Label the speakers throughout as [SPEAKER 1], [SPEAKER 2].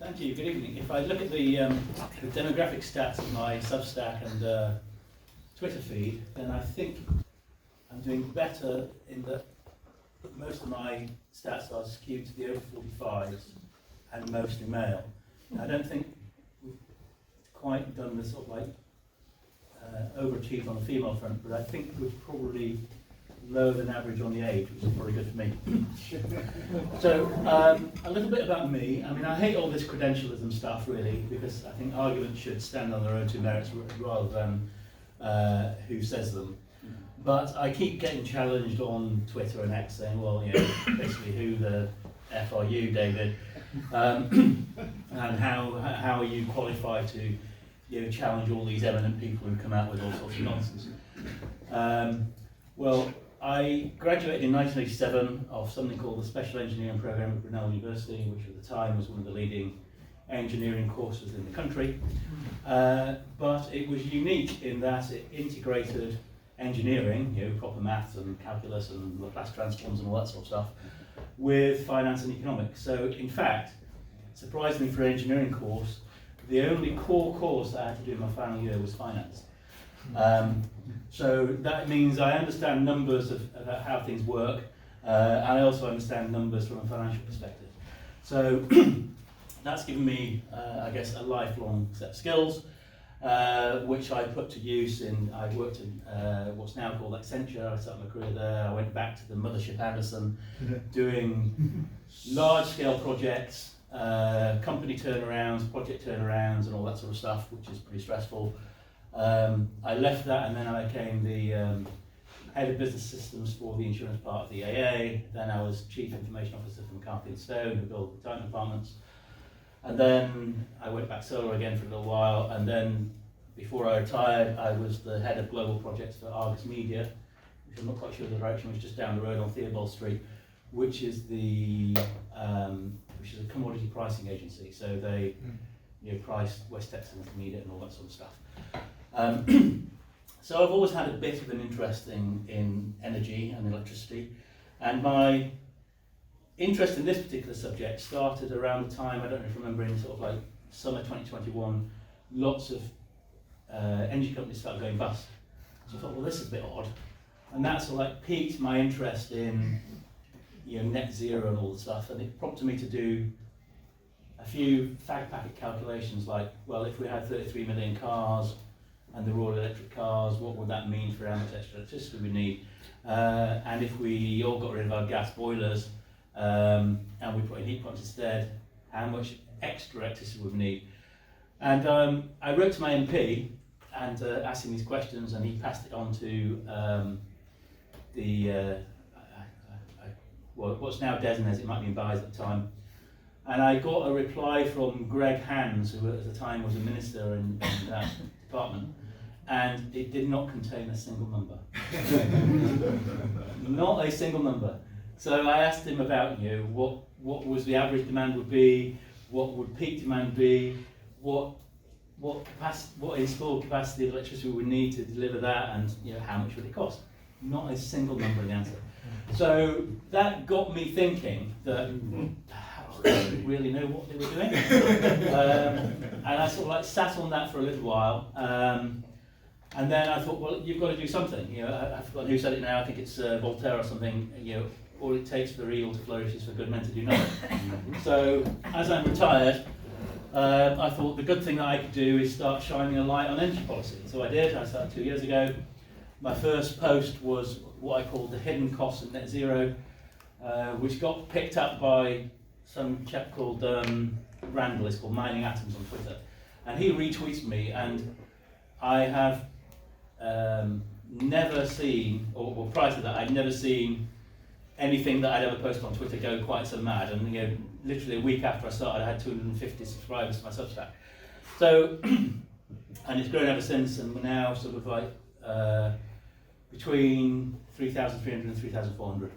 [SPEAKER 1] Thank you. Good evening. If I look at the demographic stats of my Substack and Twitter feed, then I think I'm doing better in that most of my stats are skewed to the over 45s and mostly male. And I don't think we've quite done the sort of like overachieved on the female front, but I think we're probably lower than average on the age, which is probably good for me. So, a little bit about me. I mean, I hate all this credentialism stuff, really, because I think arguments should stand on their own two merits rather than who says them. But I keep getting challenged on Twitter and X saying, well, you know, basically who the F are you, David? And how are you qualified to, you know, challenge all these eminent people who come out with all sorts of nonsense? Well, I graduated in 1987 of something called the Special Engineering Program at Brunel University, which at the time was one of the leading engineering courses in the country. But it was unique in that it integrated engineering, you know, proper maths and calculus and Laplace transforms and all that sort of stuff, with finance and economics. So in fact, surprisingly for an engineering course, the only core course that I had to do in my final year was finance. So that means I understand numbers about how things work, and I also understand numbers from a financial perspective. So that's given me, I guess, a lifelong set of skills, which I put to use in, I worked in what's now called Accenture. I started my career there. I went back to the mothership Anderson, doing large-scale projects, company turnarounds, project turnarounds, and all that sort of stuff, which is pretty stressful. I left that and then I became the head of business systems for the insurance part of the AA. Then I was chief information officer for McCarthy and Stone, who built retirement departments. And then I went back solo again for a little while. And then before I retired, I was the head of global projects for Argus Media, which I'm not quite sure the direction was, just down the road on Theobald Street, which is a commodity pricing agency. So they price West Texas Intermediate and all that sort of stuff. So I've always had a bit of an interest in energy and electricity, and my interest in this particular subject started around the time, I don't know if you remember, in sort of like summer 2021, lots of energy companies started going bust. So I thought, well, this is a bit odd, and that sort of like piqued my interest in, you know, net zero and all the stuff, and it prompted me to do a few fag packet calculations, like, well, if we had 33 million cars and they're all electric cars, what would that mean for how much extra electricity we need? And if we all got rid of our gas boilers and we put in heat pumps instead, how much extra electricity would we need? And I wrote to my MP and asked him these questions, and he passed it on to what's now Desnes, it might be in Bays at the time. And I got a reply from Greg Hands, who at the time was a minister in that department, and it did not contain a single number. Not a single number. So I asked him about, you know, what was the average demand would be, what would peak demand be, what installed capacity of electricity we would need to deliver that, and, you know, how much would it cost? Not a single number in the answer. So that got me thinking that I didn't really know what they were doing. And I sort of like sat on that for a little while. And then I thought, well, you've got to do something. You know, I've forgotten who said it now. I think it's Voltaire or something. You know, all it takes for evil to flourish is for good men to do nothing. So as I'm retired, I thought the good thing that I could do is start shining a light on energy policy. So I did. I started 2 years ago. My first post was what I called the hidden costs of net zero, which got picked up by some chap called Randall. It's called Mining Atoms on Twitter, and he retweets me, and I have never seen, or prior to that, I'd never seen anything that I'd ever posted on Twitter go quite so mad. And, you know, literally a week after I started, I had 250 subscribers to my Substack. So, and it's grown ever since, and we're now sort of like between 3,300 and 3,400.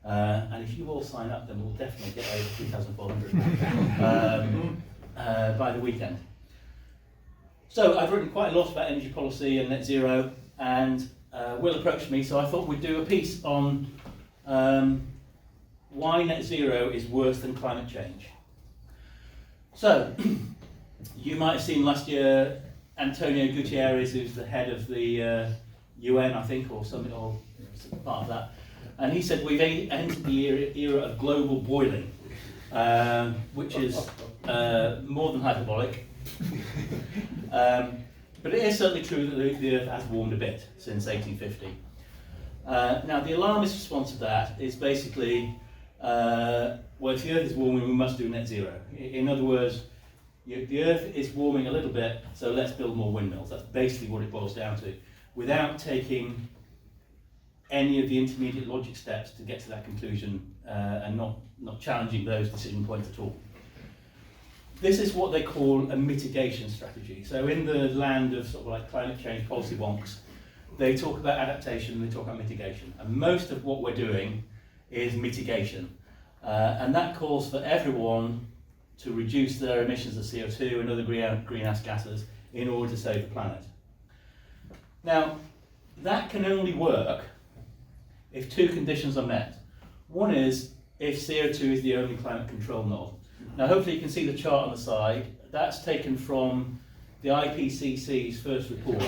[SPEAKER 1] And if you all sign up, then we'll definitely get over 3,400 by the weekend. So I've written quite a lot about energy policy and net zero, and Will approached me, so I thought we'd do a piece on why net zero is worse than climate change. So, you might have seen last year Antonio Gutierrez, who's the head of the UN, I think, or something, or part of that, and he said we've entered the era of global boiling, which is more than hyperbolic. But it is certainly true that the Earth has warmed a bit since 1850. Now, the alarmist response to that is basically, well, if the Earth is warming, we must do net zero. In other words, the Earth is warming a little bit, so let's build more windmills. That's basically what it boils down to, without taking any of the intermediate logic steps to get to that conclusion and not challenging those decision points at all. This is what they call a mitigation strategy. So in the land of sort of like climate change policy wonks, they talk about adaptation, they talk about mitigation. And most of what we're doing is mitigation. And that calls for everyone to reduce their emissions of CO2 and other greenhouse gases in order to save the planet. Now, that can only work if two conditions are met. One is if CO2 is the only climate control knob. Now, hopefully you can see the chart on the side. That's taken from the IPCC's first report.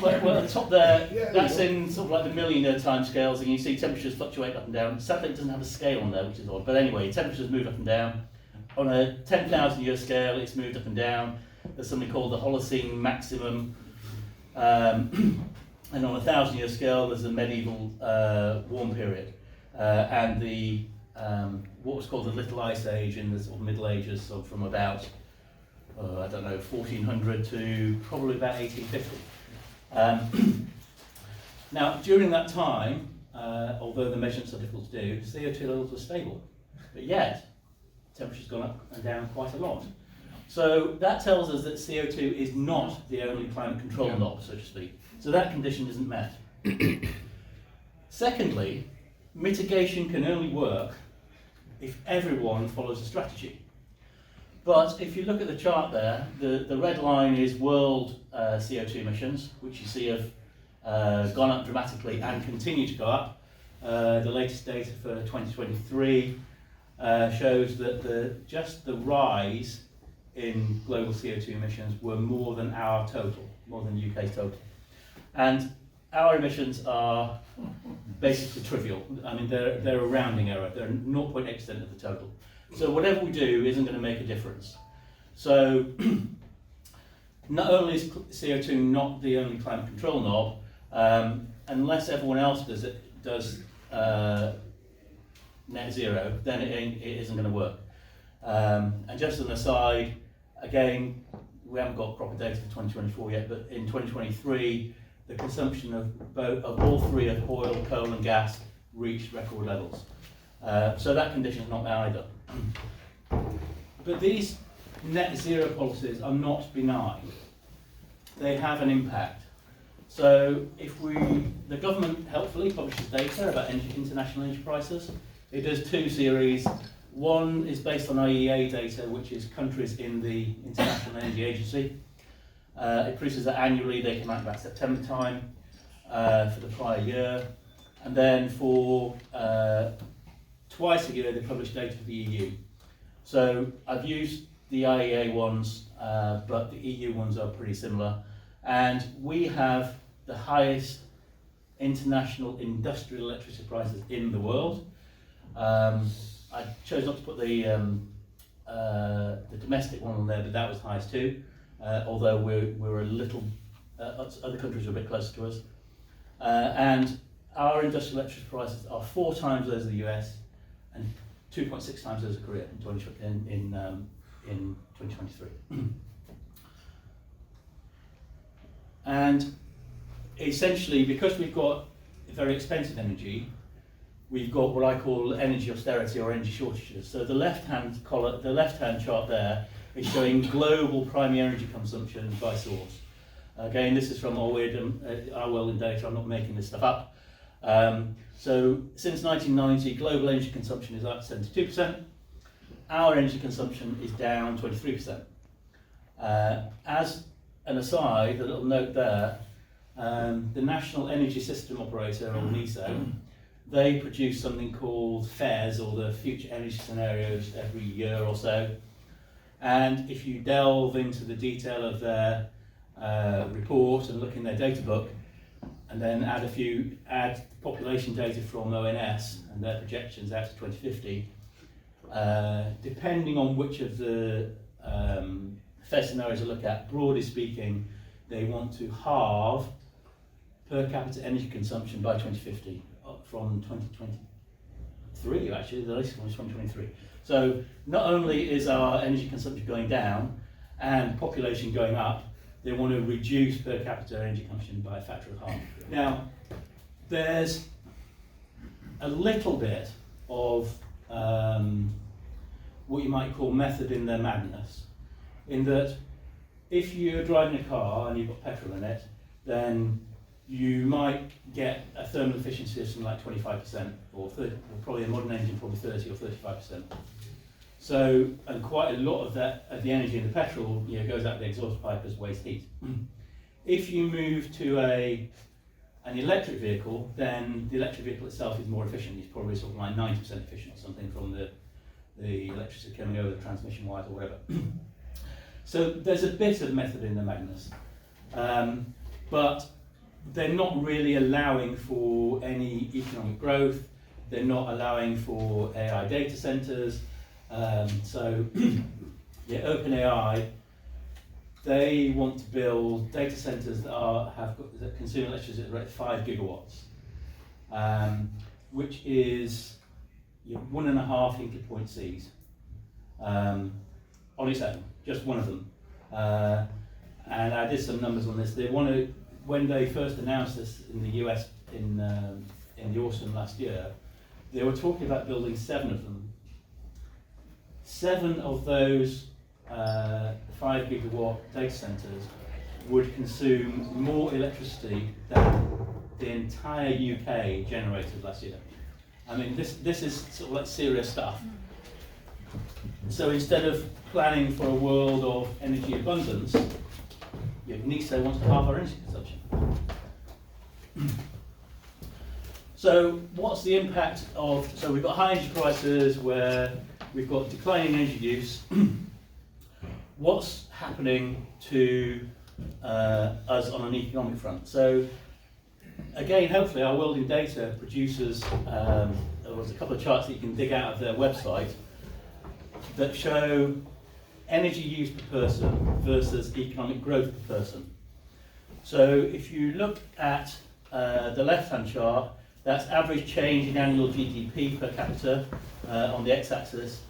[SPEAKER 1] Well, at the top there, that's in sort of like the million-year timescales, and you see temperatures fluctuate up and down. Sadly, it doesn't have a scale on there, which is odd. But anyway, temperatures move up and down. On a 10,000-year scale, it's moved up and down. There's something called the Holocene maximum. And on a 1,000-year scale, there's a medieval warm period. And the what was called the Little Ice Age in the sort of Middle Ages, so from about, I don't know, 1400 to probably about 1850. Now, during that time, although the measurements are difficult to do, CO2 levels were stable. But yet, temperature's gone up and down quite a lot. So that tells us that CO2 is not the only climate control knob, so to speak. So that condition isn't met. Secondly, mitigation can only work if everyone follows a strategy. But if you look at the chart there, the red line is world CO2 emissions, which you see have gone up dramatically and continue to go up. The latest data for 2023 shows that just the rise in global CO2 emissions were more than our total, more than the UK's total. And our emissions are basically trivial. I mean, they're a rounding error. They're 0.8% of the total. So whatever we do isn't going to make a difference. So not only is CO2 not the only climate control knob, unless everyone else does net zero, then it isn't going to work. And just an aside, again, we haven't got proper data for 2024 yet, but in 2023, the consumption of all three of oil, coal and gas reached record levels. So that condition is not there either. But these net zero policies are not benign. They have an impact. So if the government helpfully publishes data about international energy prices. It does two series. One is based on IEA data, which is countries in the International Energy Agency. It produces that annually. They come out about September time for the prior year. And then for twice a year, they publish data for the EU. So I've used the IEA ones, but the EU ones are pretty similar. And we have the highest international industrial electricity prices in the world. I chose not to put the domestic one on there, but that was highest too. Although we're a little, other countries are a bit closer to us. And our industrial electricity prices are 4 times those of the US and 2.6 times those of Korea in 2023. And essentially, because we've got very expensive energy, we've got what I call energy austerity or energy shortages. So the left-hand chart there is showing global primary energy consumption by source. Again, this is from ORWID and our world in data. I'm not making this stuff up. So since 1990, global energy consumption is up 72%. Our energy consumption is down 23%. As an aside, a little note there, the National Energy System Operator, or NESO, they produce something called FAIRS, or the Future Energy Scenarios, every year or so. And if you delve into the detail of their report and look in their data book, and then add population data from ONS and their projections out to 2050, depending on which of the fair scenarios you look at, broadly speaking, they want to halve per capita energy consumption by 2050, up from 2023 actually, the latest one is 2023. So not only is our energy consumption going down and population going up, they want to reduce per capita energy consumption by a factor of half. Now, there's a little bit of what you might call method in their madness, in that if you're driving a car and you've got petrol in it, then you might get a thermal efficiency of something like 25%, or 30, or probably a modern engine probably 30 or 35%. So, and quite a lot of that, of the energy in the petrol, goes out the exhaust pipe as waste heat. If you move to an electric vehicle, then the electric vehicle itself is more efficient. It's probably something like 90% efficient or something from the electricity coming over the transmission wires or whatever. So there's a bit of method in the madness, but they're not really allowing for any economic growth. They're not allowing for AI data centers. So, OpenAI, they want to build data centers that consume electricity at the rate of 5 gigawatts, which is 1.5 Hinkley Point Cs on its own, just one of them. And I did some numbers on this. They want to, when they first announced this in the US in the autumn last year, they were talking about building 7 of them. 7 of those 5 gigawatt data centers would consume more electricity than the entire UK generated last year. I mean, this is sort of like serious stuff. So instead of planning for a world of energy abundance, NISA wants to halve our energy consumption. So what's the impact of, so we've got high energy prices where we've got declining energy use. What's happening to us on an economic front? So again, hopefully our World in Data produces, there was a couple of charts that you can dig out of their website that show energy use per person versus economic growth per person. So if you look at the left-hand chart, that's average change in annual GDP per capita on the x-axis,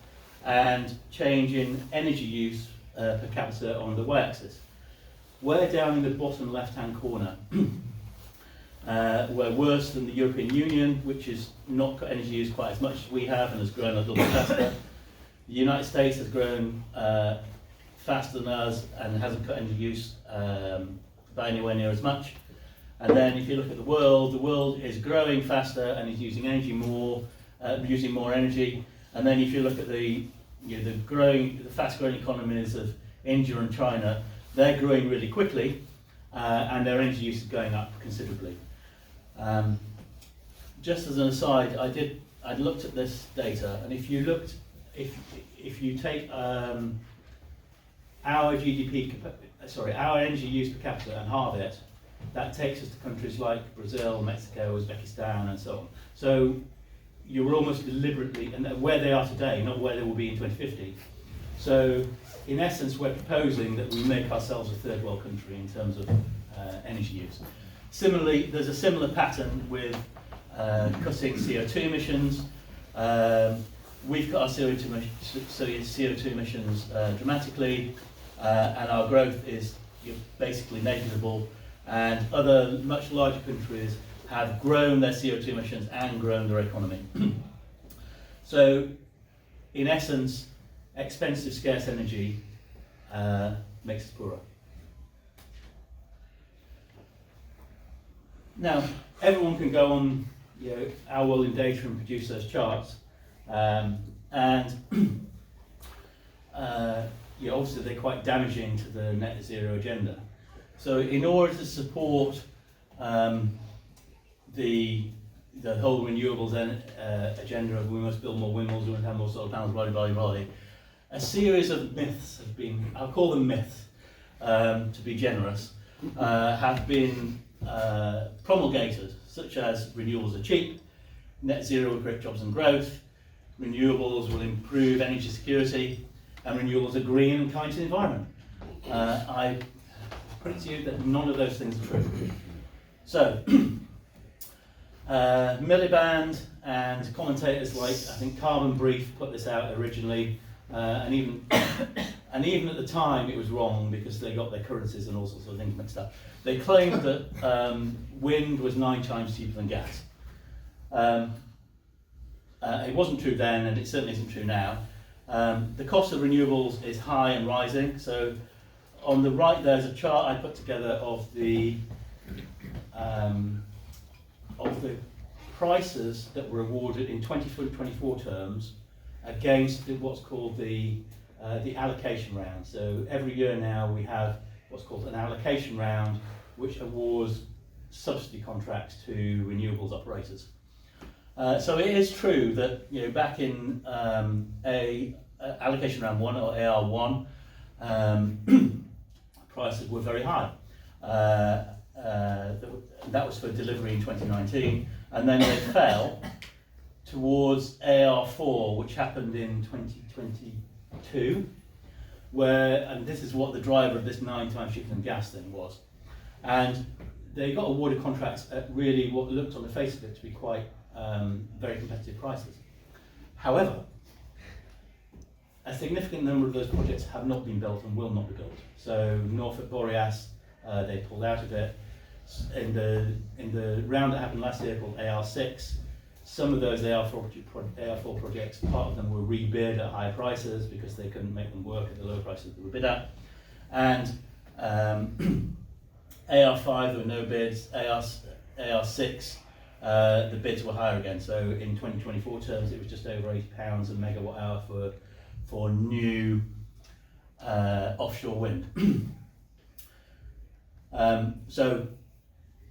[SPEAKER 1] and change in energy use per capita on the y-axis. We're down in the bottom left-hand corner. We're worse than the European Union, which has not got energy use quite as much as we have and has grown a little bit faster. The United States has grown faster than us and hasn't cut energy use by anywhere near as much. And then if you look at the world is growing faster and is using energy more, using more energy. And then if you look at the fast-growing economies of India and China, they're growing really quickly, and their energy use is going up considerably. Just as an aside, I looked at this data, and if you take our our energy use per capita and halve it, that takes us to countries like Brazil, Mexico, Uzbekistan, and so on. So you're almost deliberately, and where they are today, not where they will be in 2050. So in essence, we're proposing that we make ourselves a third world country in terms of energy use. Similarly, there's a similar pattern with cutting CO2 emissions. We've cut our CO2 emissions dramatically, and our growth is basically negligible. And other much larger countries have grown their CO2 emissions and grown their economy. So, in essence, expensive, scarce energy makes us poorer. Now, everyone can go on our World in Data and produce those charts, obviously they're quite damaging to the net zero agenda. So in order to support the whole renewables agenda of we must build more windmills, we must have more solar panels, blah, blah, blah, blah, a series of myths have been, I'll call them myths, to be generous, have been promulgated, such as renewables are cheap, net zero will create jobs and growth, renewables will improve energy security, and renewables are green and kind to the environment. I put it to you that none of those things are true. So, Miliband and commentators like, I think Carbon Brief put this out originally, and even at the time it was wrong because they got their currencies and all sorts of things mixed up. They claimed that wind was 9 times cheaper than gas. It wasn't true then, and it certainly isn't true now. The cost of renewables is high and rising. So on the right there's a chart I put together of the prices that were awarded in 2024 terms against what's called the allocation round. So every year now we have what's called an allocation round, which awards subsidy contracts to renewables operators. So it is true that back in allocation round 1 or AR1, prices were very high. That was for delivery in 2019, and then they fell towards AR4, which happened in 2022, and this is what the driver of this 9 times cheaper than gas thing was. And they got awarded contracts at really what looked on the face of it to be quite very competitive prices. However, a significant number of those projects have not been built and will not be built. So Norfolk Boreas, they pulled out of it. In the round that happened last year called AR6, some of those AR4 projects, part of them were rebid at higher prices because they couldn't make them work at the lower prices they were bid at. And AR5 there were no bids, AR6 the bids were higher again. So in 2024 terms it was just over £80 a megawatt hour for new offshore wind. Now,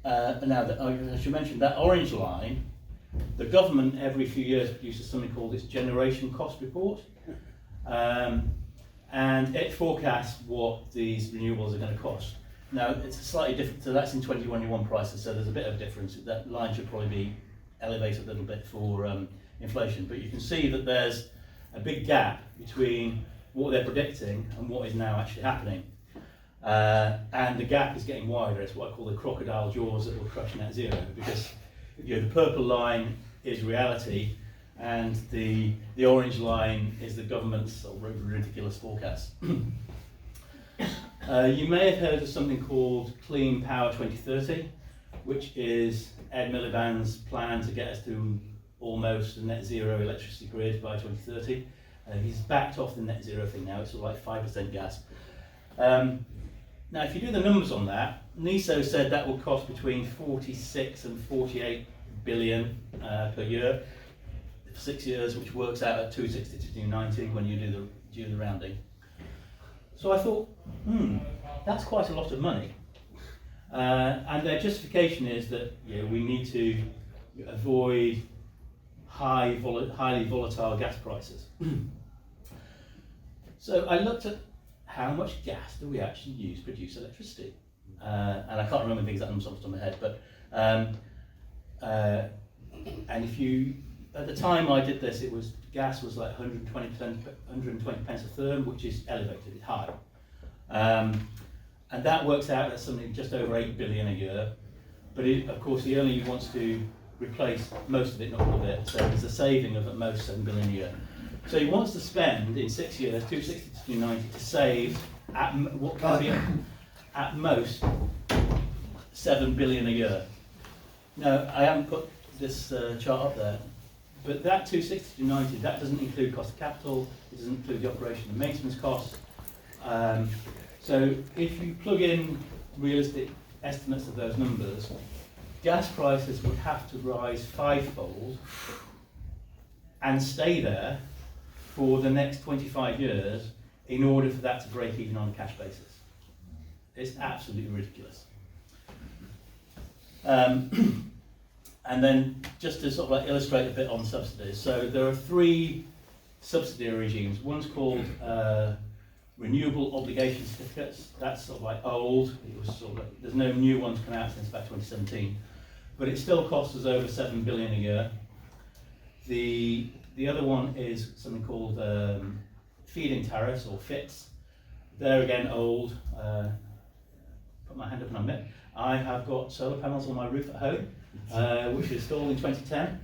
[SPEAKER 1] I should mention that orange line, the government every few years produces something called its generation cost report, and it forecasts what these renewables are going to cost. Now, it's slightly different, so that's in 2021 prices, so there's a bit of difference. That line should probably be elevated a little bit for inflation, but you can see that there's a big gap between what they're predicting and what is now actually happening. And the gap is getting wider. It's what I call the crocodile jaws that will crush net zero, because the purple line is reality and the orange line is the government's sort of ridiculous forecast. You may have heard of something called Clean Power 2030, which is Ed Miliband's plan to get us to almost a net zero electricity grid by 2030. He's backed off the net zero thing now. It's sort of like 5% gas. Now, if you do the numbers on that, NESO said that will cost between 46 and 48 billion per year for 6 years, which works out at 260 to 290 when you do the rounding. So I thought, that's quite a lot of money. And their justification is that we need to avoid highly volatile gas prices. So I looked at how much gas do we actually use to produce electricity? And I can't remember the exact numbers off the top of my head, but and if you, at the time I did this, gas was like 120 pence a therm, which is elevated, it's high. And that works out at something just over 8 billion a year. But of course, he only wants to replace most of it, not all of it. So there's a saving of at most 7 billion a year. So he wants to spend in 6 years 260 to 290 to save what can be at most 7 billion a year. Now, I haven't put this chart up there, but that 260 to 290, that doesn't include cost of capital, it doesn't include the operation and maintenance costs. So if you plug in realistic estimates of those numbers, gas prices would have to rise 5-fold and stay there for the next 25 years in order for that to break even on a cash basis. It's absolutely ridiculous. And then just to sort of like illustrate a bit on subsidies. So there are 3 subsidy regimes. One's called renewable obligation certificates. That's sort of like old. It was sort of like, there's no new ones come out since about 2017, but it still costs us over 7 billion a year. The other one is something called feed-in tariffs, or FITs. They're again old. Put my hand up and admit, I have got solar panels on my roof at home, which was installed in 2010.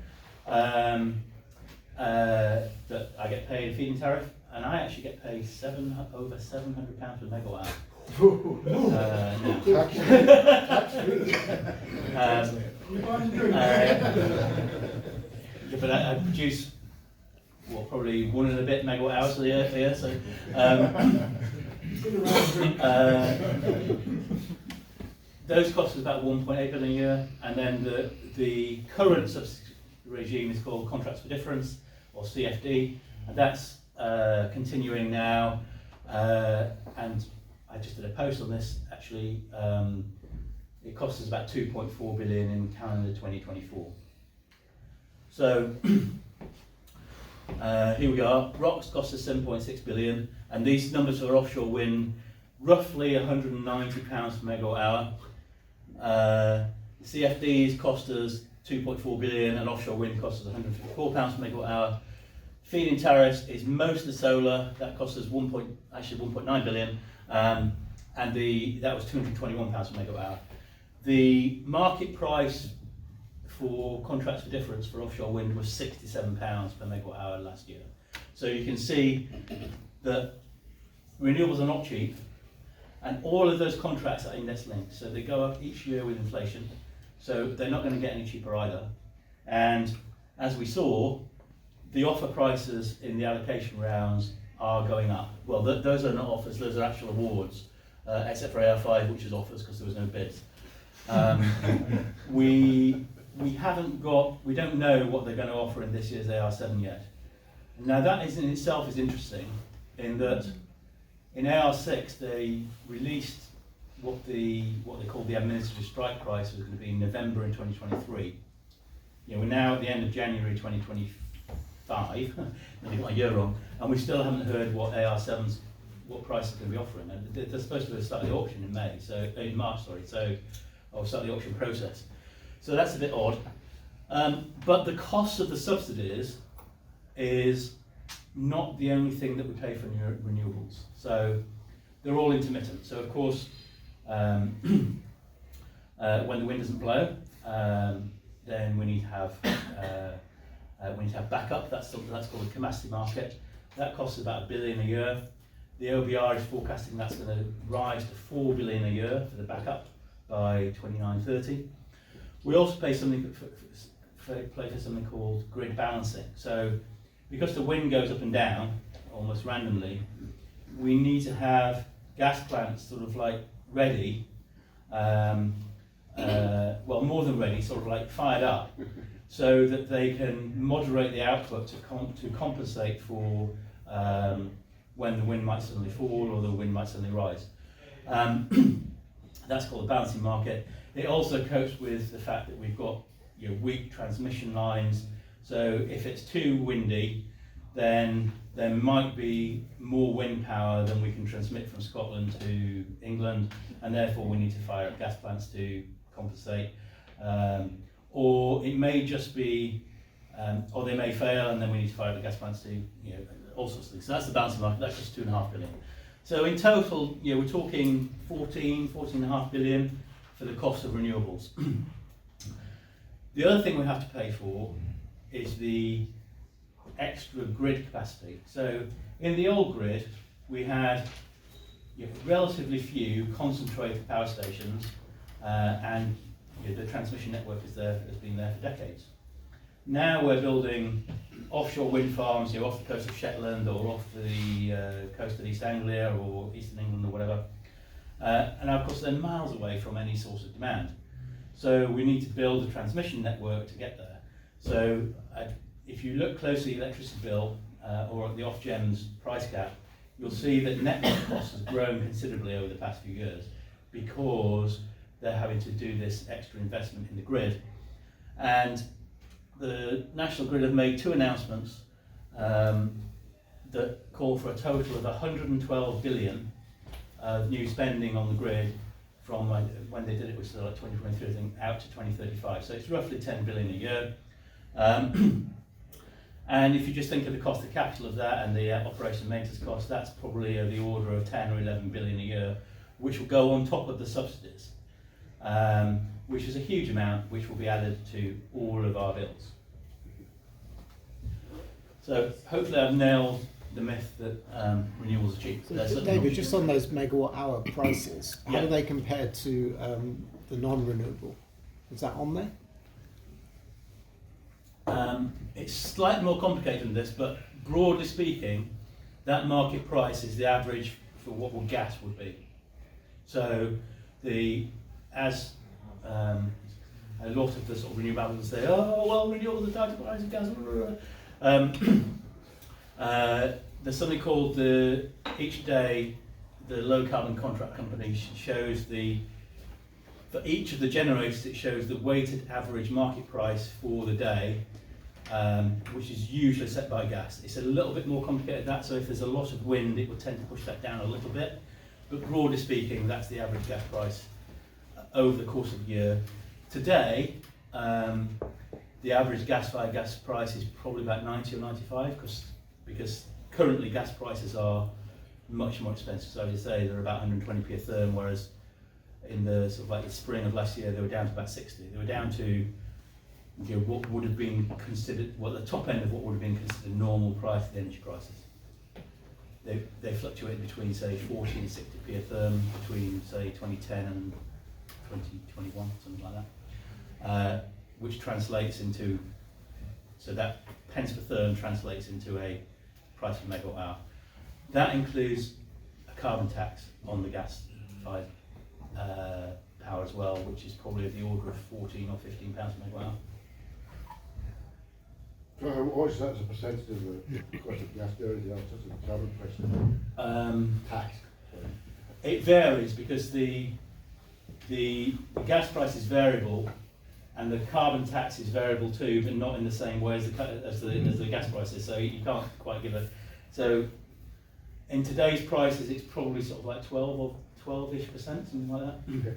[SPEAKER 1] That I get paid a feed-in tariff, and I actually get paid over £700 per megawatt now. But I produce probably 1 and a bit megawatt hours a year here. So those cost us about 1.8 billion a year, and then the current subsidy regime is called Contracts for Difference, or CFD, and that's continuing now. And I just did a post on this. Actually, it costs us about 2.4 billion in calendar 2024. So here we are. ROCs cost us 7.6 billion, and these numbers for offshore wind, roughly £190 per megawatt hour. CFDs cost us 2.4 billion, and offshore wind costs us £154 per megawatt hour. Feed-in tariffs is mostly solar. That costs us 1.9 billion, and that was £221 per megawatt hour. The market price for contracts for difference for offshore wind was £67 per megawatt hour last year. So you can see that renewables are not cheap, and all of those contracts are index linked, so they go up each year with inflation, so they're not going to get any cheaper either. And as we saw, the offer prices in the allocation rounds are going up. Well, those are not offers, those are actual awards, except for AR5, which is offers because there was no bids. We don't know what they're going to offer in this year's AR7 yet. Now that in itself is interesting, in that in AR6 they released what they called the administrative strike price was going to be in November in 2023. We're now at the end of January 2025, nearly got a year wrong, and we still haven't heard what AR7's price is going to be offering. And they're supposed to start the auction in March, or start the auction process. So that's a bit odd. But the cost of the subsidies is not the only thing that we pay for renewables. So they're all intermittent. So of course, when the wind doesn't blow, then we need to have backup. That's called the capacity market. That costs about £1 billion a year. The OBR is forecasting that's going to rise to £4 billion a year for the backup by 29-30. We also pay something for something called grid balancing. So because the wind goes up and down almost randomly, we need to have gas plants sort of like ready, well, more than ready, sort of like fired up, so that they can moderate the output to compensate for when the wind might suddenly fall or the wind might suddenly rise. That's called the balancing market. It also copes with the fact that we've got weak transmission lines. So if it's too windy, then there might be more wind power than we can transmit from Scotland to England, and therefore we need to fire up gas plants to compensate. Or it may just be, or they may fail, and then we need to fire up the gas plants to, all sorts of things. So that's the balancing market. That's just £2.5 billion. So in total, we're talking 14.5 billion for the cost of renewables. The other thing we have to pay for is the extra grid capacity. So in the old grid, we had relatively few concentrated power stations, and the transmission network has been there for decades. Now we're building offshore wind farms, off the coast of Shetland or off the coast of East Anglia or Eastern England or whatever. And of course they're miles away from any source of demand. So we need to build a transmission network to get there. So if you look closely at the electricity bill or at the Ofgem's price cap, you'll see that network costs has grown considerably over the past few years because they're having to do this extra investment in the grid. And the National Grid have made two announcements. that call for a total of 112 billion of new spending on the grid from when they did it was like 2023, I think, out to 2035. So it's roughly 10 billion a year. And if you just think of the cost of capital of that and the operation and maintenance cost, that's probably the order of 10 or 11 billion a year, which will go on top of the subsidies, which is a huge amount, which will be added to all of our bills. So hopefully I've nailed the myth that renewables are cheap.
[SPEAKER 2] So David, just on those megawatt hour prices, how do they compare to the non-renewable? Is that on there?
[SPEAKER 1] It's slightly more complicated than this, but broadly speaking, that market price is the average for what gas would be. So as a lot of the sort of renewables say, oh well, renewables are tied to the price of gas. There's something called each day the low carbon contract company shows for each of the generators, it shows the weighted average market price for the day, which is usually set by gas. It's a little bit more complicated than that, so if there's a lot of wind, it would tend to push that down a little bit. But broadly speaking, that's the average gas price over the course of the year. Today, the average gas-fired gas price is probably about 90 or 95, because currently gas prices are much more expensive. So as you say, they're about 120p a therm, whereas in the sort of like the spring of last year, they were down to about 60. They were down to what would have been considered, the top end of what would have been considered normal price of the energy crisis. They fluctuate between say 40 and 60p a therm between say 2010 and 2021, something like that, which translates into, so that pence per therm translates into a price per megawatt hour. That includes a carbon tax on the gas-fired power as well, which is probably of the order of 14 or 15 pounds per megawatt hour.
[SPEAKER 3] So what is that as a percentage of the cost of gas going down to the carbon price? Tax. Sorry.
[SPEAKER 1] It varies because the gas price is variable and the carbon tax is variable too, but not in the same way as the gas price is. So you can't quite give a. So in today's prices, it's probably sort of like 12-ish%, something like that.
[SPEAKER 3] Okay.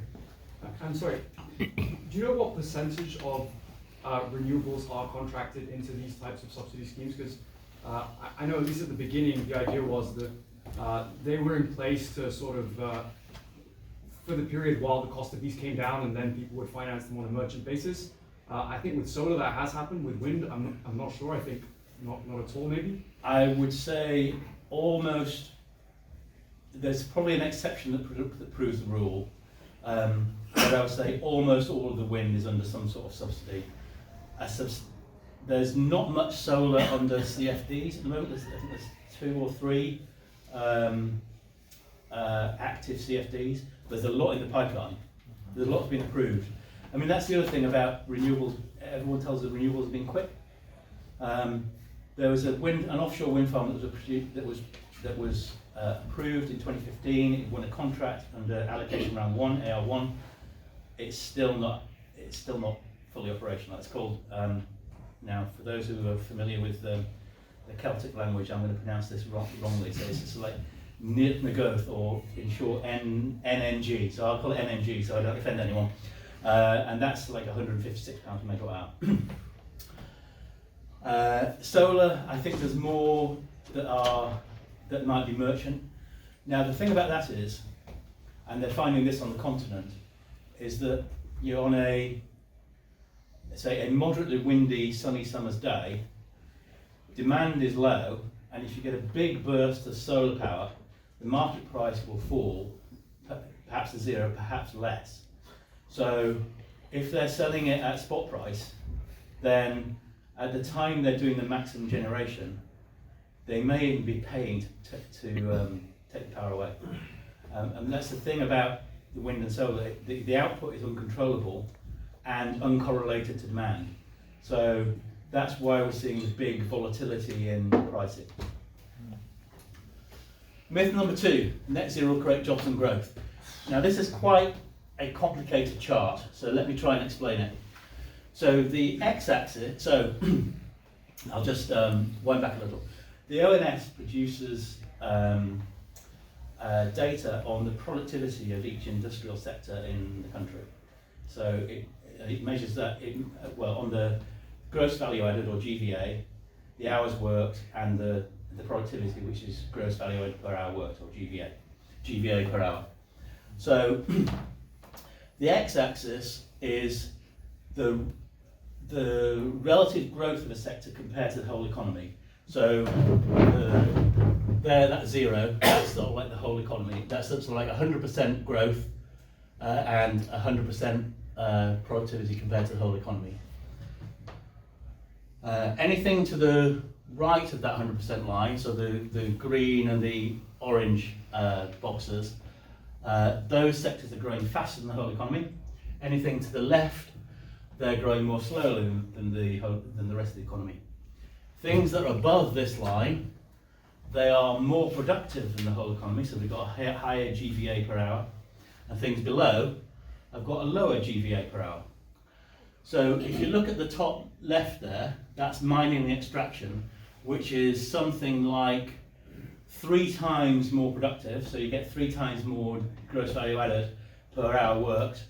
[SPEAKER 4] I'm sorry. Do you know what percentage of renewables are contracted into these types of subsidy schemes? Because I know at least at the beginning, the idea was that they were in place to sort of for the period while the cost of these came down, and then people would finance them on a merchant basis. I think with solar that has happened. With wind, I'm not sure. I think not at all. Maybe.
[SPEAKER 1] I would say almost. There's probably an exception that proves the rule, but I would say almost all of the wind is under some sort of subsidy. There's not much solar under CFDs at the moment. I think there's 2 or 3 active CFDs. There's a lot in the pipeline. There's a lot being approved. I mean, that's the other thing about renewables. Everyone tells us renewables have been quick. There was an offshore wind farm that was approved in 2015. It won a contract under allocation round 1, AR1. It's still not fully operational. It's called now, for those who are familiar with the Celtic language, I'm going to pronounce this wrongly. So it's like Nit Nagoth, or in short NNG. So I'll call it NNG so I don't offend anyone. And that's like £156 per megawatt hour. Solar, I think there's more that might be merchant. Now the thing about that is, and they're finding this on the continent, is that you're on a moderately windy, sunny summer's day, demand is low, and if you get a big burst of solar power, the market price will fall, perhaps to zero, perhaps less. So if they're selling it at spot price, then at the time they're doing the maximum generation, they may even be paying to take the power away. And that's the thing about the wind and solar. The output is uncontrollable and uncorrelated to demand. So that's why we're seeing the big volatility in pricing. Myth number 2, net zero will create jobs and growth. Now this is quite a complicated chart, so let me try and explain it. So the x-axis, so I'll just wind back a little. the ONS produces data on the productivity of each industrial sector in the country. So it measures that, on the gross value added, or GVA, the hours worked, and the productivity, which is gross value added per hour worked, or GVA per hour. So the x-axis is the relative growth of a sector compared to the whole economy. So there, that's 0. That's sort of like the whole economy. That's sort of like 100% growth and 100% productivity compared to the whole economy. Anything to the right of that 100% line, so the green and the orange boxes, those sectors are growing faster than the whole economy. Anything to the left, they're growing more slowly than the rest of the economy. Things that are above this line, they are more productive than the whole economy, so we've got a higher GVA per hour, and things below have got a lower GVA per hour. So if you look at the top left there, that's mining and extraction, which is something like 3 times more productive, so you get 3 times more gross value added per hour worked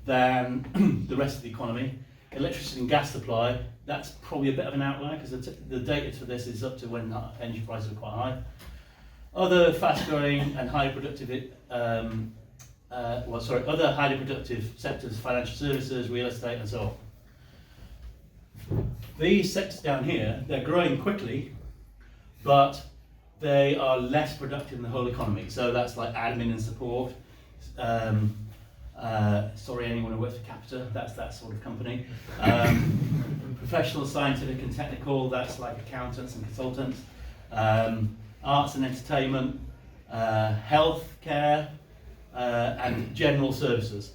[SPEAKER 1] than the rest of the economy. Electricity and gas supply, that's probably a bit of an outlier, because the data for this is up to when energy prices are quite high. Other fast-growing and highly productive, other highly productive sectors, financial services, real estate, and so on. These sectors down here, they're growing quickly, but they are less productive in the whole economy. So that's like admin and support. Sorry, anyone who works for Capita, that's that sort of company. Professional, scientific and technical, that's like accountants and consultants. Arts and entertainment, healthcare, and general services.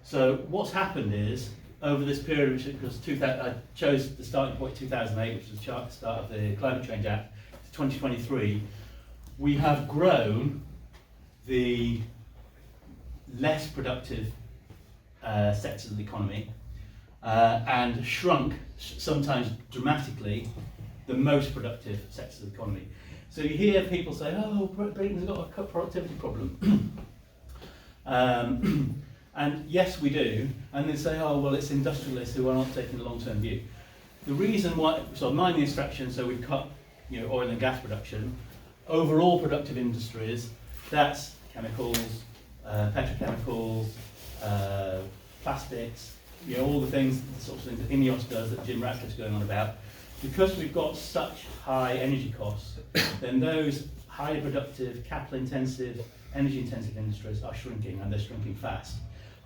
[SPEAKER 1] So what's happened is, over this period, which was I chose the starting point 2008, which was the start of the Climate Change Act, to 2023, we have grown the less productive sectors of the economy and shrunk, sometimes dramatically, the most productive sectors of the economy. So you hear people say, oh, Britain's got a productivity problem. And yes, we do. And they say, oh, well, it's industrialists who are not taking a long-term view. The reason why, so mining extraction, so we've cut oil and gas production. Overall productive industries, that's chemicals, petrochemicals, plastics, all the things, the sorts of things that INEOS does, that Jim Ratcliffe's going on about. Because we've got such high energy costs, then those highly productive, capital-intensive, energy-intensive industries are shrinking, and they're shrinking fast,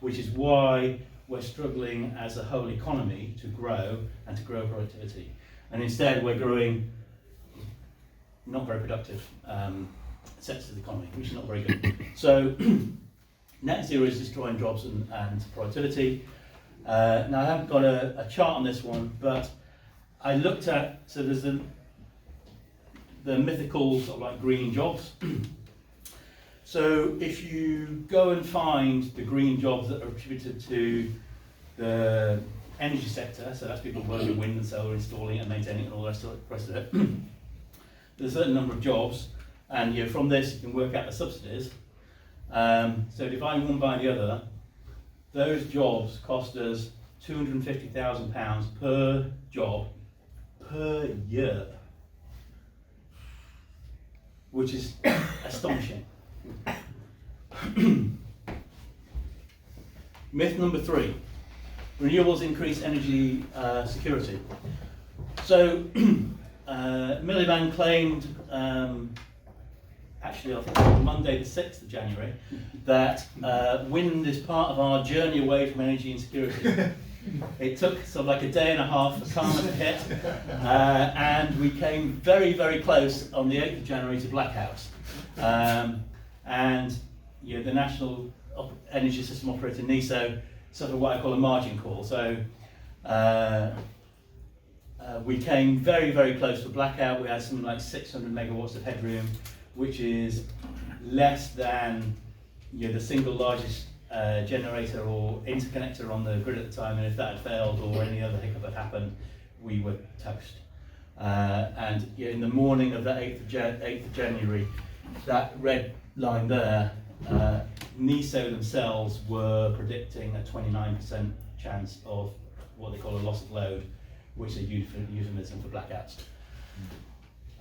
[SPEAKER 1] which is why we're struggling as a whole economy to grow and to grow productivity. And instead we're growing not very productive sectors of the economy, which is not very good. So net zero is destroying jobs and productivity. Now I haven't got a chart on this one, but I looked at, so there's the mythical sort of like green jobs. So if you go and find the green jobs that are attributed to the energy sector, so that's people working wind and solar, installing it and maintaining it and all the rest of it, there's a certain number of jobs, and from this you can work out the subsidies. So divide one by the other, those jobs cost us £250,000 per job per year, which is astonishing. Myth number 3, renewables increase energy security. So Miliband claimed, actually on Monday the 6th of January, that wind is part of our journey away from energy insecurity. It took sort of like a day and a half for karma to hit, and we came very, very close on the 8th of January to blackouts. And the National Energy System Operator, NESO, suffered what I call a margin call. So we came very, very close to blackout. We had something like 600 megawatts of headroom, which is less than the single largest generator or interconnector on the grid at the time, and if that had failed or any other hiccup had happened, we were toast. And in the morning of the 8th of January, that red line there, NESO themselves were predicting a 29% chance of what they call a loss of load, which is a euphemism for blackouts.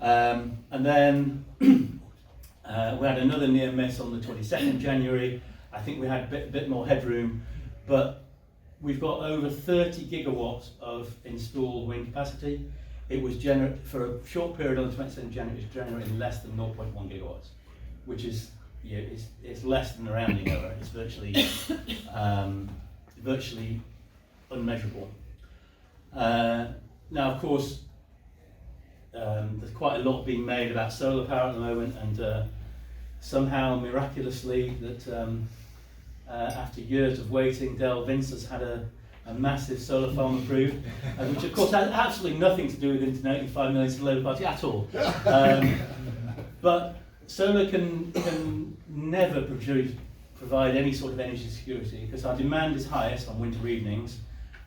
[SPEAKER 1] And then we had another near miss on the 22nd January. I think we had a bit more headroom, but we've got over 30 gigawatts of installed wind capacity. It was for a short period on the 22nd January, it was generating less than 0.1 gigawatts, which is it's less than a rounding error. It's virtually unmeasurable. Now, of course, there's quite a lot being made about solar power at the moment, and somehow, miraculously, that after years of waiting, Del Vince has had a massive solar farm approved, which of course has absolutely nothing to do with interconnecting 5 million to the Labour Party at all. But solar can never provide any sort of energy security, because our demand is highest on winter evenings,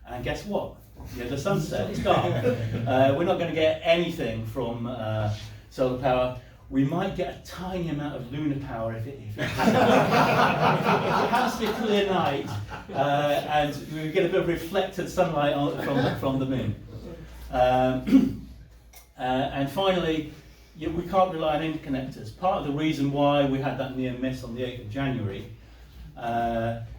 [SPEAKER 1] and guess what? The sun's set, it's dark. We're not going to get anything from solar power. We might get a tiny amount of lunar power if it happens to be a clear night, and we get a bit of reflected sunlight from the moon. And finally, we can't rely on interconnectors. Part of the reason why we had that near miss on the 8th of January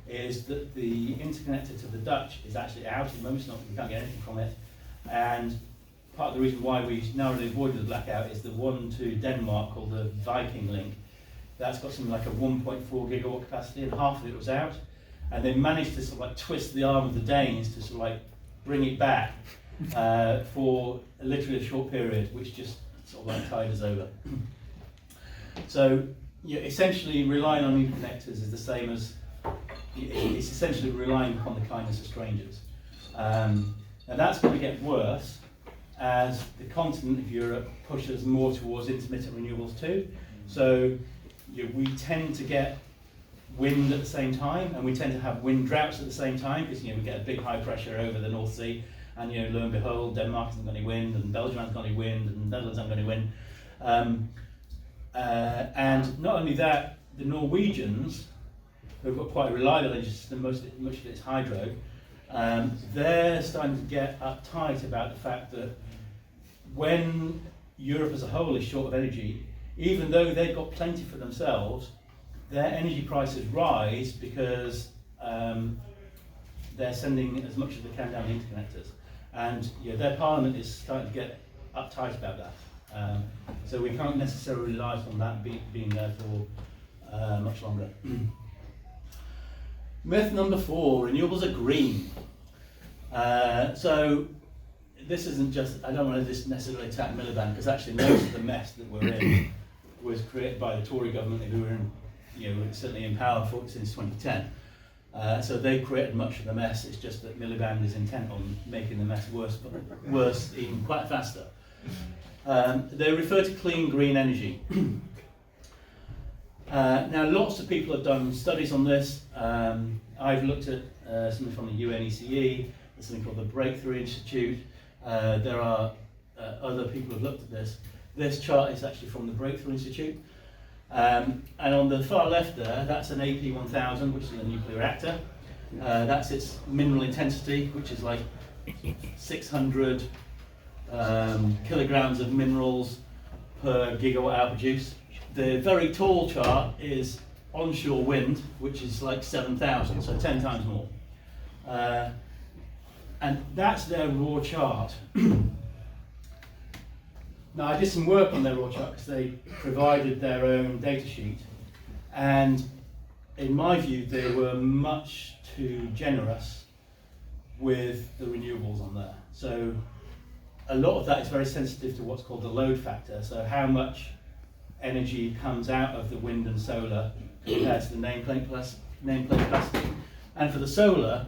[SPEAKER 1] is that the interconnector to the Dutch is actually out at the moment. We can't get anything from it. And part of the reason why we narrowly avoided the blackout is the one to Denmark called the Viking link. That's got something like a 1.4 gigawatt capacity, and half of it was out. And they managed to sort of like twist the arm of the Danes to sort of like bring it back for literally a short period, which just sort of like tide us over. So essentially relying on interconnectors is the same as, it's essentially relying upon the kindness of strangers. And that's going to get worse as the continent of Europe pushes more towards intermittent renewables too. So we tend to get wind at the same time, and we tend to have wind droughts at the same time, because we get a big high pressure over the North Sea, and lo and behold, Denmark hasn't got any wind, and Belgium hasn't got any wind, and the Netherlands hasn't got any wind. And not only that, the Norwegians, who've got quite a reliable energy system, much of it's hydro, they're starting to get uptight about the fact that when Europe as a whole is short of energy, even though they've got plenty for themselves, their energy prices rise because they're sending as much as they can down the interconnectors. And their parliament is starting to get uptight about that. So we can't necessarily rely on that being there for much longer. Myth number 4, renewables are green. So this isn't just, I don't want to just necessarily attack Miliband, because actually most of the mess that we're in was created by the Tory government, who were certainly in power since 2010. So they created much of the mess. It's just that Miliband is intent on making the mess worse even quite faster. They refer to clean green energy. Now, lots of people have done studies on this. I've looked at something from the UNECE, there's something called the Breakthrough Institute. There are other people who have looked at this. This chart is actually from the Breakthrough Institute. And on the far left there, that's an AP1000, which is a nuclear reactor. That's its mineral intensity, which is like 600 kilograms of minerals per gigawatt hour produced. The very tall chart is onshore wind, which is like 7,000, so 10 times more. And that's their raw chart. Now, I did some work on their raw chart because they provided their own data sheet, and in my view, they were much too generous with the renewables on there. So a lot of that is very sensitive to what's called the load factor, so how much energy comes out of the wind and solar compared to the nameplate capacity. And for the solar,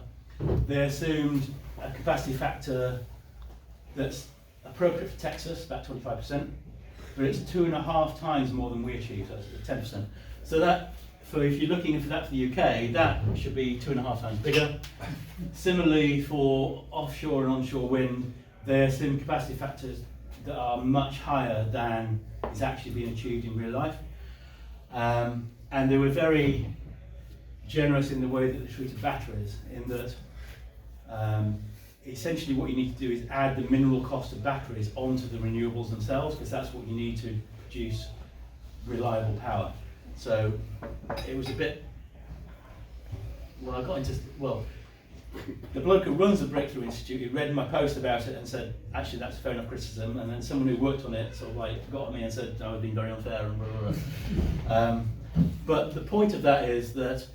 [SPEAKER 1] they assumed a capacity factor that's appropriate for Texas, about 25%, but it's 2.5 times more than we achieve, so it's 10%. So that, if you're looking for that for the UK, that should be 2.5 times bigger. Similarly, for offshore and onshore wind, they assume capacity factors that are much higher than is actually being achieved in real life. And they were very generous in the way that they treated batteries, in that essentially what you need to do is add the mineral cost of batteries onto the renewables themselves, because that's what you need to produce reliable power. So it was a bit, well, I got into, well, the bloke who runs the Breakthrough Institute, he read my post about it and said, actually that's fair enough criticism, and then someone who worked on it sort of like got at me and said, I was being very unfair and blah, blah, blah. But the point of that is that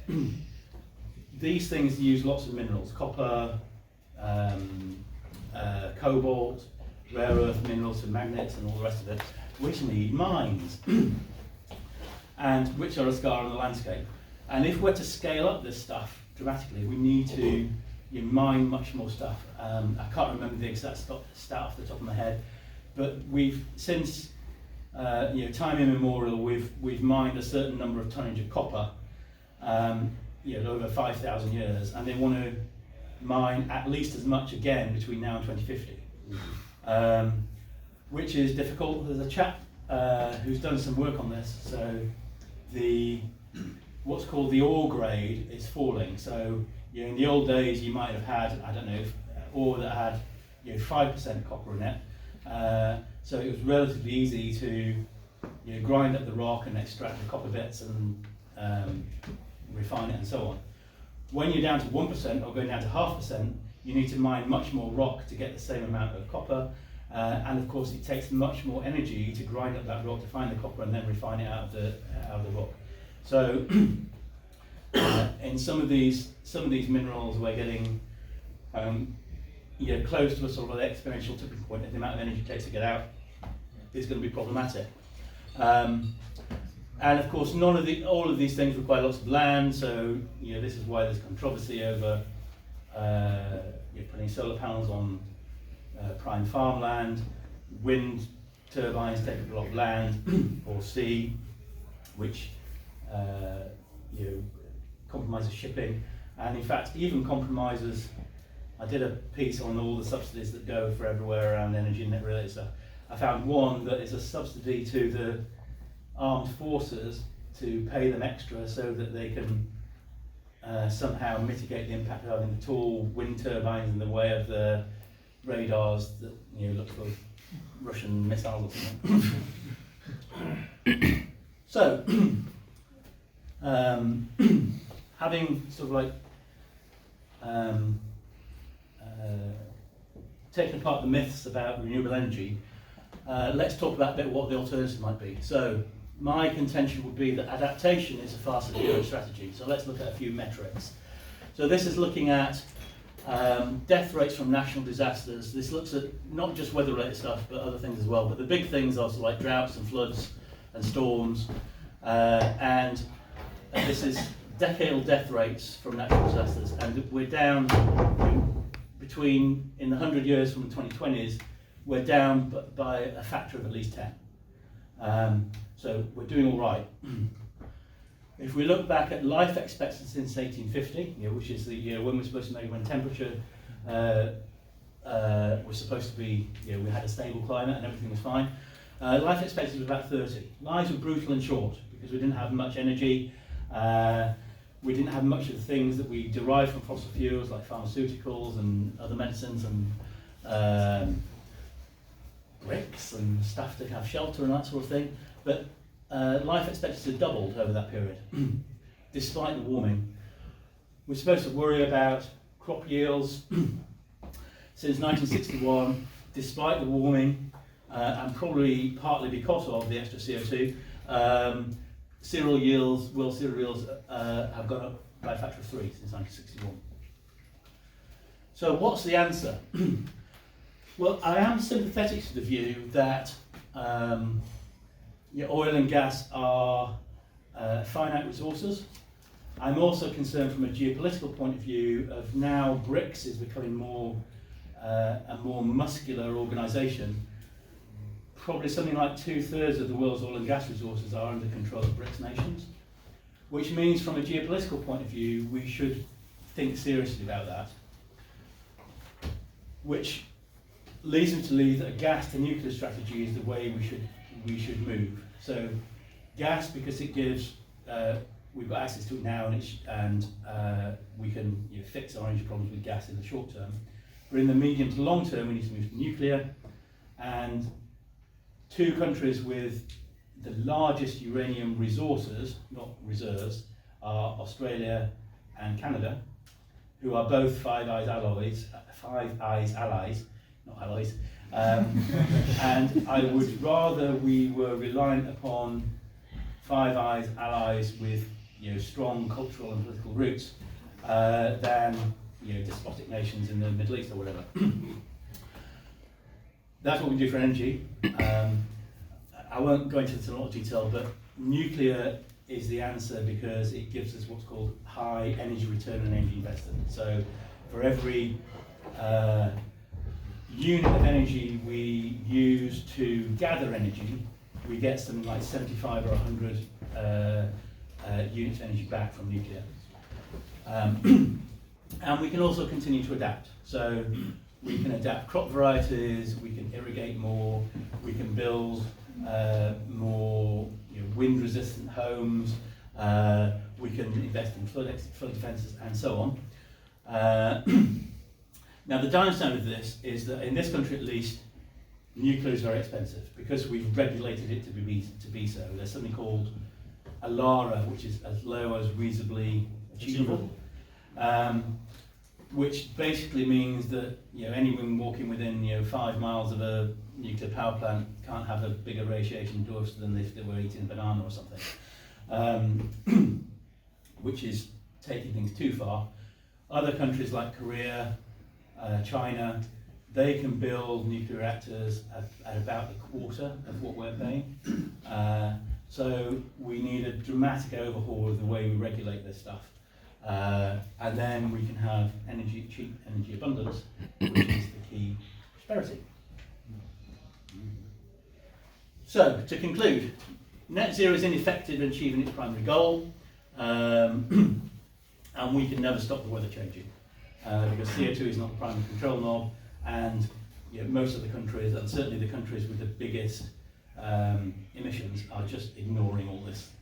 [SPEAKER 1] these things use lots of minerals, copper, cobalt, rare earth minerals and magnets and all the rest of it, which need mines, and which are a scar on the landscape. And if we're to scale up this stuff dramatically, we need to mine much more stuff. I can't remember the exact stat off the top of my head, but we've since time immemorial, we've mined a certain number of tonnage of copper, over 5,000 years, and they want to mine at least as much again between now and 2050, which is difficult. There's a chap who's done some work on this. So what's called the ore grade is falling. So in the old days you might have had, I don't know, ore that had 5% copper in it. So it was relatively easy to grind up the rock and extract the copper bits and refine it and so on. When you're down to 1% or going down to 0.5%, you need to mine much more rock to get the same amount of copper. And of course it takes much more energy to grind up that rock to find the copper and then refine it out of the rock. So in some of these minerals we're getting close to a sort of an exponential tipping point, and the amount of energy it takes to get out is going to be problematic. And of course, all of these things require lots of land. So this is why there's controversy over putting solar panels on prime farmland. Wind turbines take up a lot of land, or sea, which compromises shipping, and in fact even compromises. I did a piece on all the subsidies that go for everywhere around energy and net related stuff. I found one that is a subsidy to the armed forces to pay them extra so that they can somehow mitigate the impact of having the tall wind turbines in the way of the radars that look for Russian missiles or something. So, having sort of like taken apart the myths about renewable energy, let's talk about a bit what the alternative might be. So my contention would be that adaptation is a far superior strategy. So let's look at a few metrics. So this is looking at death rates from national disasters. This looks at not just weather-related stuff, but other things as well. But the big things are like droughts and floods and storms. And this is decadal death rates from natural disasters. And we're down in the 100 years from the 2020s, we're down by a factor of at least 10. So we're doing all right. If we look back at life expectancy since 1850, which is the year when we're supposed to measure when temperature was supposed to be, we had a stable climate and everything was fine. Life expectancy was about 30. Lives were brutal and short because we didn't have much energy. We didn't have much of the things that we derive from fossil fuels, like pharmaceuticals and other medicines and bricks and stuff to have shelter and that sort of thing. But life expectancy doubled over that period, despite the warming. We're supposed to worry about crop yields. Since 1961, despite the warming, and probably partly because of the extra CO2, cereal yields, world cereal yields have gone up by a factor of 3 since 1961. So what's the answer? Well, I am sympathetic to the view that oil and gas are finite resources. I'm also concerned from a geopolitical point of view of now BRICS is becoming a more muscular organisation. Probably something like 2/3 of the world's oil and gas resources are under control of BRICS nations, which means from a geopolitical point of view we should think seriously about that. Which leads me to believe that a gas to nuclear strategy is the way we should move. So gas, because it gives we've got access to it now, and we can fix our energy problems with gas in the short term. But in the medium to long term, we need to move to nuclear. And two countries with the largest uranium resources, not reserves, are Australia and Canada, who are both Five Eyes allies, not allies. And I would rather we were reliant upon Five Eyes allies with strong cultural and political roots than despotic nations in the Middle East or whatever. That's what we do for energy. I won't go into this in a lot of detail, but nuclear is the answer because it gives us what's called high energy return on energy invested. So for every unit of energy we use to gather energy, we get something like 75 or 100 units of energy back from nuclear. And we can also continue to adapt. So we can adapt crop varieties, we can irrigate more, we can build more wind-resistant homes, we can invest in flood defences and so on. Now the downside of this is that in this country at least, nuclear is very expensive because we've regulated it to be so. There's something called a LARA, which is as low as reasonably achievable. Which basically means that anyone walking within 5 miles of a nuclear power plant can't have a bigger radiation dose than if they were eating a banana or something, which is taking things too far. Other countries like Korea, China, they can build nuclear reactors at about a quarter of what we're paying. So we need a dramatic overhaul of the way we regulate this stuff. And then we can have cheap energy abundance, which is the key prosperity. So, to conclude, net zero is ineffective in achieving its primary goal, and we can never stop the weather changing, because CO2 is not the primary control knob, and most of the countries, and certainly the countries with the biggest emissions, are just ignoring all this.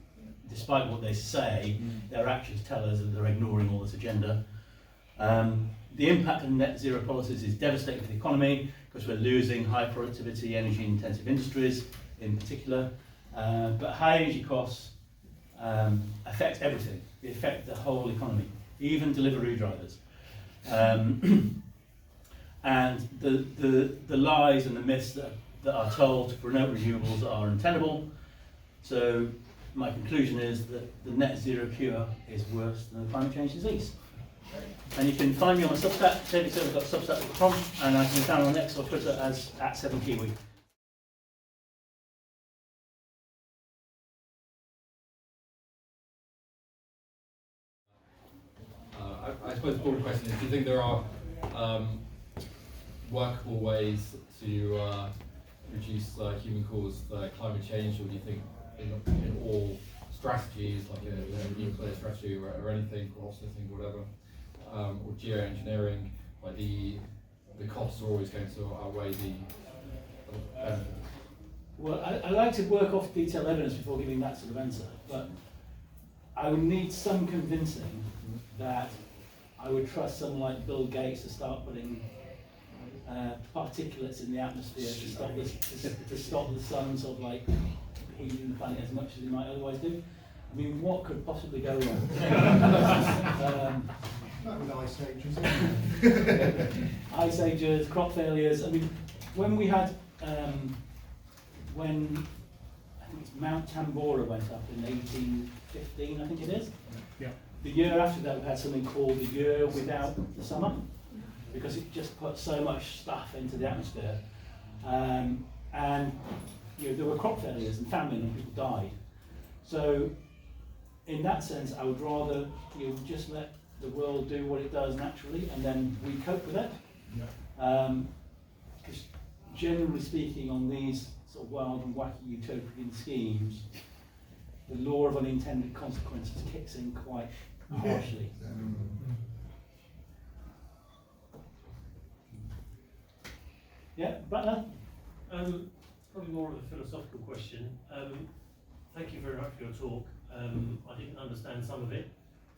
[SPEAKER 1] Despite what they say, their actions tell us that they're ignoring all this agenda. The impact of net zero policies is devastating for the economy because we're losing high productivity, energy intensive industries in particular. But high energy costs affect everything. They affect the whole economy, even delivery drivers. And the lies and the myths that are told to promote renewables are untenable. So my conclusion is that the net zero cure is worse than the climate change disease. And you can find me on my Substack, davidturver.substack.com, and I can be found on X or Twitter as @7Kiwi.
[SPEAKER 5] I suppose the broader question is, do you think there are workable ways to reduce human-caused climate change, or do you think in all strategies, like a nuclear strategy or anything, or offsetting, whatever, or geoengineering, like the costs are always going to outweigh the benefit?
[SPEAKER 1] Well, I like to work off detailed evidence before giving that sort of answer, but I would need some convincing that I would trust someone like Bill Gates to start putting particulates in the atmosphere to stop the sun sort of like heating the planet as much as it might otherwise do. I mean, what could possibly go wrong?
[SPEAKER 2] Not with ice ages.
[SPEAKER 1] Ice ages, crop failures. I mean, when we had when I think it's Mount Tambora went up in 1815, I think it is.
[SPEAKER 2] Yeah.
[SPEAKER 1] The year after that, we had something called the year without the summer, because it just put so much stuff into the atmosphere, and there were crop failures and famine, and people died. So, in that sense, I would rather just let the world do what it does naturally, and then we cope with it. Because generally speaking, on these sort of wild and wacky utopian schemes, the law of unintended consequences kicks in quite harshly. Yeah, Butler?
[SPEAKER 6] Probably more of a philosophical question. Thank you very much for your talk. I didn't understand some of it,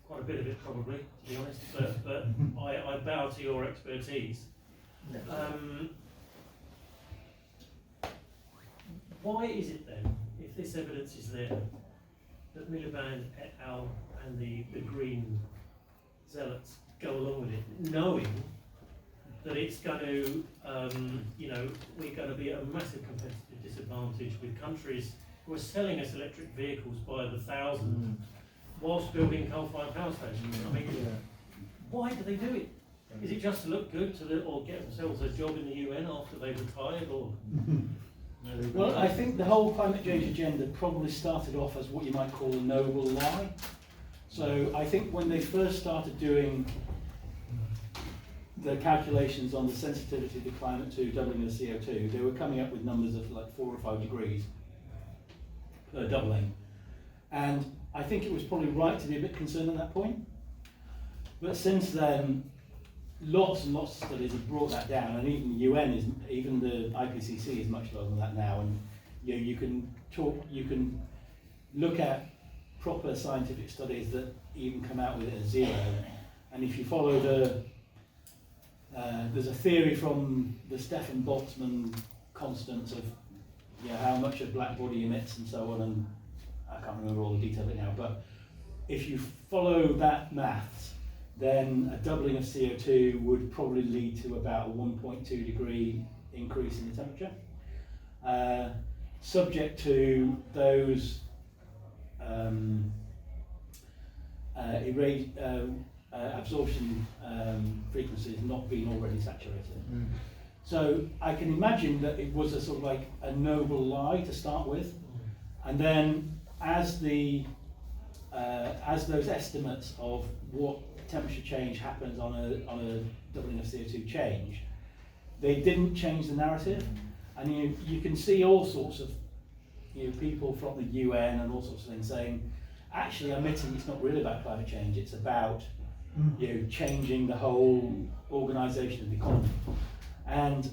[SPEAKER 6] quite a bit of it probably, to be honest, but I bow to your expertise. Why is it then, if this evidence is there, that Miliband et al. And the green zealots go along with it, knowing that it's going to, we're going to be at a massive competitive disadvantage with countries who are selling us electric vehicles by the thousand whilst building coal-fired power stations? I mean, why do they do it? Is it just to look good or get themselves a job in the UN after they've retired, or?
[SPEAKER 1] Well, I think the whole climate change agenda probably started off as what you might call a noble lie. So I think when they first started doing the calculations on the sensitivity of the climate to doubling of CO2, they were coming up with numbers of like 4 or 5 degrees per doubling. And I think it was probably right to be a bit concerned at that point. But since then, lots and lots of studies have brought that down, and even the UN even the IPCC is much lower than that now. And you can look at proper scientific studies that even come out with it as 0. And if you follow there's a theory from the Stefan Boltzmann constants of how much a black body emits and so on, and I can't remember all the detail of it now, but if you follow that maths, then a doubling of CO2 would probably lead to about a 1.2 degree increase in the temperature, subject to those absorption frequencies not being already saturated. So I can imagine that it was a sort of like a noble lie to start with, and then as those estimates of what temperature change happens on a doubling of CO2 change, they didn't change the narrative, and you can see all sorts of people from the UN and all sorts of things saying, actually, admitting it's not really about climate change, it's about changing the whole organisation of the economy. And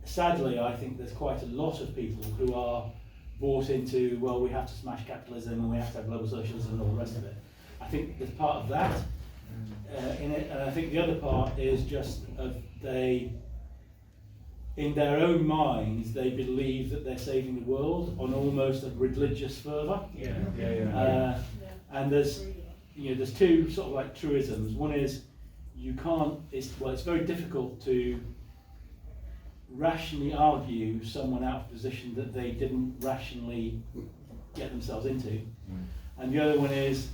[SPEAKER 1] sadly, I think there's quite a lot of people who are bought into, well, we have to smash capitalism and we have to have global socialism and all the rest of it. I think there's part of that in it, and I think the other part is just in their own minds, they believe that they're saving the world on almost a religious fervour. And there's two sort of like truisms. One is it's very difficult to rationally argue someone out of a position that they didn't rationally get themselves into. And the other one is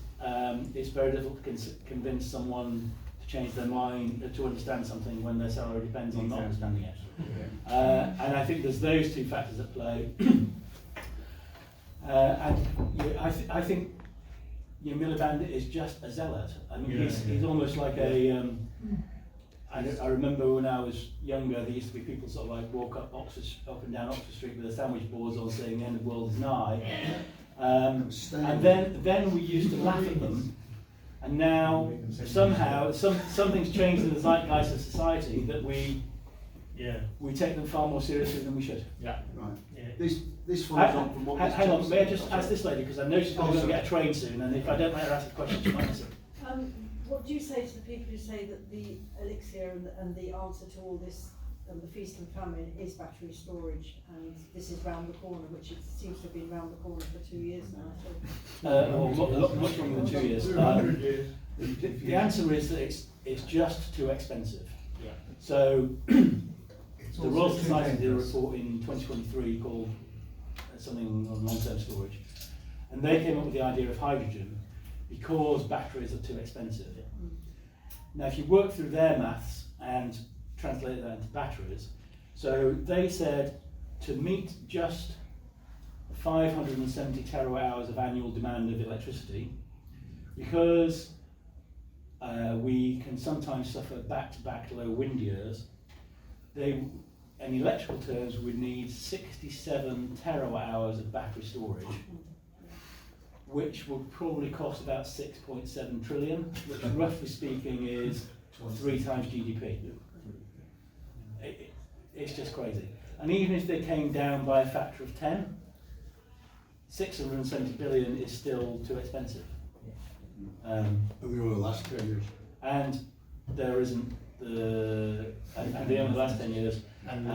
[SPEAKER 1] it's very difficult to convince someone to change their mind, to understand something when their salary depends on not understanding it. And I think there's those two factors at play. I think Miliband is just a zealot. I mean, he's almost like a. I remember when I was younger, there used to be people sort of like walk up and down Oxford Street with their sandwich boards on saying the end of the world is nigh. And then we used to laugh at them, and now somehow something's changed in the zeitgeist of society that we take them far more seriously than we should.
[SPEAKER 3] Right.
[SPEAKER 6] Yeah.
[SPEAKER 3] This follows on from what this
[SPEAKER 1] hang on,
[SPEAKER 3] chap
[SPEAKER 1] may I
[SPEAKER 3] said.
[SPEAKER 1] just ask this lady, because I know she's going to get a train soon, and if I don't let her ask a question, she might miss it.
[SPEAKER 7] What do you say to the people who say that the elixir and the answer to all this, the feast and famine, is battery storage, and this is round the corner, which it seems to have been round the corner for 2 years now? So.
[SPEAKER 1] Much longer than 2 years.
[SPEAKER 3] 200 years.
[SPEAKER 1] The answer is that it's just too expensive.
[SPEAKER 6] Yeah.
[SPEAKER 1] So the Royal Society did a report in 2023 called something on long-term storage, and they came up with the idea of hydrogen because batteries are too expensive. Now, if you work through their maths and translate that into batteries, so they said to meet just 570 terawatt hours of annual demand of electricity, because we can sometimes suffer back-to-back low wind years, in electrical terms, we need 67 terawatt hours of battery storage, which would probably cost about 6.7 trillion, which roughly speaking is 3 times GDP. it's just crazy. And even if they came down by a factor of 10, 670 billion is still too expensive.
[SPEAKER 3] And they will last 10 years.
[SPEAKER 1] And there isn't and they only last 10 years, and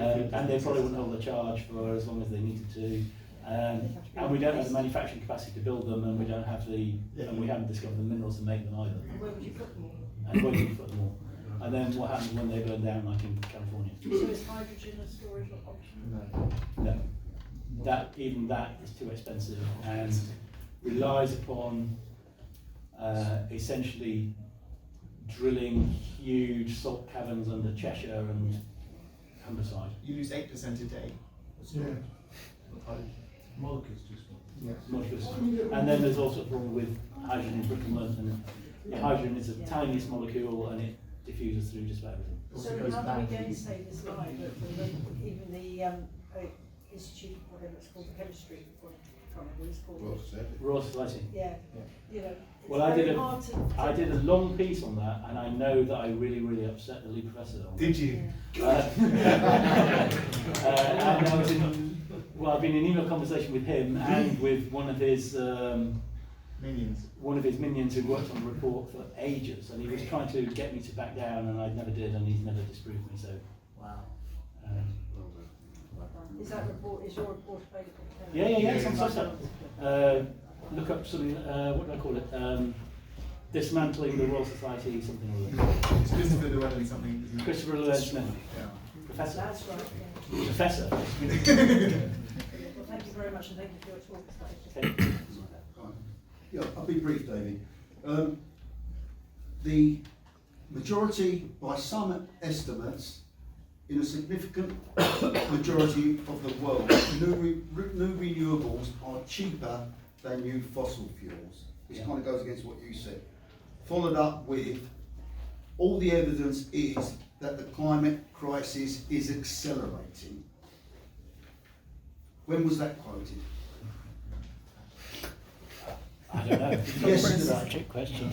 [SPEAKER 1] they probably wouldn't hold the charge for as long as they needed to. And we don't have the manufacturing capacity to build them, and we don't have and we haven't discovered the minerals to make them either.
[SPEAKER 7] And where would you put them all?
[SPEAKER 1] And where do you put them all? And then what happens when they burn down, like in California?
[SPEAKER 7] So is hydrogen a storage option?
[SPEAKER 1] No. Even that is too expensive and relies upon essentially drilling huge salt caverns under Cheshire and Humberside.
[SPEAKER 8] You lose 8% a day.
[SPEAKER 3] Molecules too small.
[SPEAKER 1] Molecules. And then there's also a problem with hydrogen embrittlement, and hydrogen is the tiniest molecule and it diffuses through just about everything.
[SPEAKER 7] So how do we gainsay this lie that even the Institute, whatever it's called, the chemistry, or I can't remember what it's called.
[SPEAKER 3] Well, said it.
[SPEAKER 1] Royal Society.
[SPEAKER 7] Yeah, you know, it's
[SPEAKER 1] Well, I
[SPEAKER 7] very hard to.
[SPEAKER 1] I did a long piece on that, and I know that I really upset the lead professor on
[SPEAKER 8] Did you?
[SPEAKER 1] and I was I've been in email conversation with him and with one of his minions who worked on the report for ages, and he was trying to get me to back down, and I never did, and he's never disproved me. So,
[SPEAKER 8] Wow.
[SPEAKER 7] Is your report available?
[SPEAKER 1] yeah, it's on Substack. Look up something. What do I call it? Dismantling the Royal Society, something or other.
[SPEAKER 8] It's Christopher Llewellyn something, isn't it?
[SPEAKER 1] Christopher Llewellyn Smith,
[SPEAKER 8] Yeah.
[SPEAKER 1] Professor.
[SPEAKER 7] That's right. Yeah.
[SPEAKER 1] Professor.
[SPEAKER 7] Well, thank you very much, and thank you for your talk.
[SPEAKER 1] Okay.
[SPEAKER 9] Yeah, I'll be brief, David. The majority, by some estimates, in a significant majority of the world, new renewables are cheaper than new fossil fuels, which kind of goes against what you said. Followed up with, all the evidence is that the climate crisis is accelerating. When was that quoted?
[SPEAKER 1] I don't know.
[SPEAKER 9] Yesterday.
[SPEAKER 1] Trick question.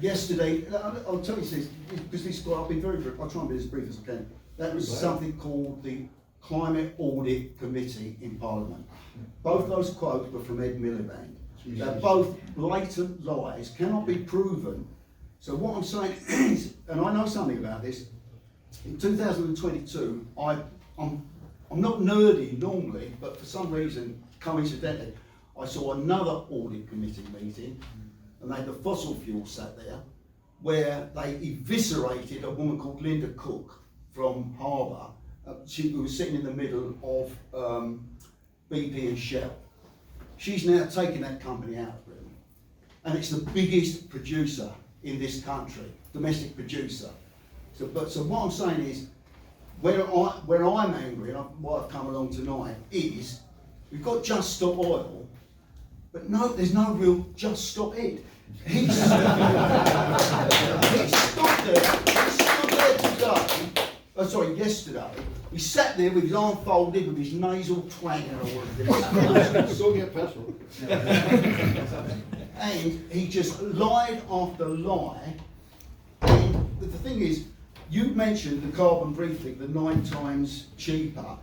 [SPEAKER 9] Yesterday, I'll tell you this, because this guy, I'll be very brief, I'll try and be as brief as I can. That was something called the Climate Audit Committee in Parliament. Both those quotes were from Ed Miliband. They're both blatant lies, cannot be proven. So what I'm saying is, and I know something about this, in 2022, I'm not nerdy normally, but for some reason, coincidentally, I saw another audit committee meeting, and they had the fossil fuel sat there, where they eviscerated a woman called Linda Cook from Harbour. She was sitting in the middle of BP and Shell. She's now taken that company out of Britain, and it's the biggest producer in this country, domestic producer. So what I'm saying is, where I'm angry, and why I've come along tonight, is we've got Just Stop Oil, but no, there's no real Just Stop Ed. He's stood there today, yesterday. He sat there with his arm folded, with his nasal twang and all of this.
[SPEAKER 3] So get petrol.
[SPEAKER 9] And he just lied after lie. And the thing is, you mentioned the carbon briefly, the 9 times cheaper.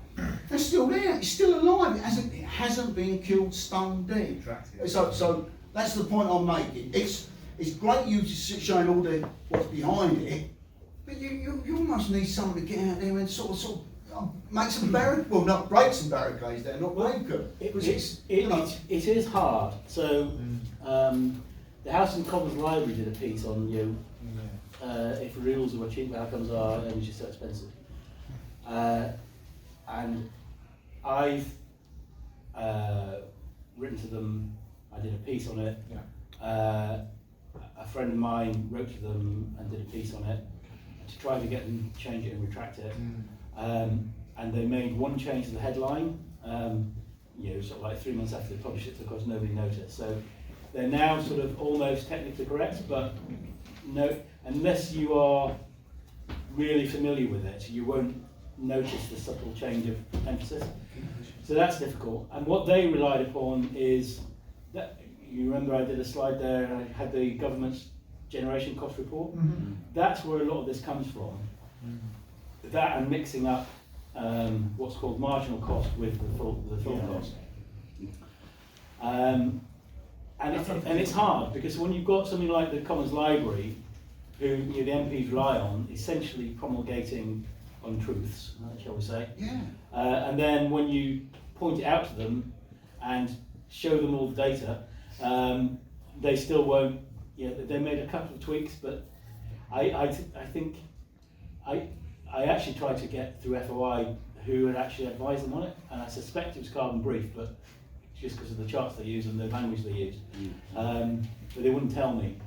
[SPEAKER 9] They're still there. It's still alive. It hasn't been killed stone dead. So that's the point I'm making. It's great you showing all the what's behind it, but you almost need someone to get out there and sort of make some barricades. Well, not break some barricades there, not break them.
[SPEAKER 1] It is hard. So the House and Commons Library did a piece on if renewables were cheap, how comes our energy so expensive? And I've written to them. I did a piece on it. A friend of mine wrote to them and did a piece on it to try to get them to change it and retract it. And they made one change to the headline, sort of like 3 months after they published it, of course nobody noticed. So they're now sort of almost technically correct, but no, unless you are really familiar with it, you won't notice the subtle change of emphasis. So that's difficult. And what they relied upon is that, you remember I did a slide there and I had the government's generation cost report. That's where a lot of this comes from. That and mixing up what's called marginal cost with the full cost. And it's hard because when you've got something like the Commons Library, who the MPs rely on, essentially promulgating untruths, shall we say?
[SPEAKER 9] Yeah.
[SPEAKER 1] And then when you point it out to them and show them all the data, they still won't. They made a couple of tweaks, but I think I actually tried to get through FOI who had actually advised them on it, and I suspect it was Carbon Brief, but just because of the charts they use and the language they use. But they wouldn't tell me.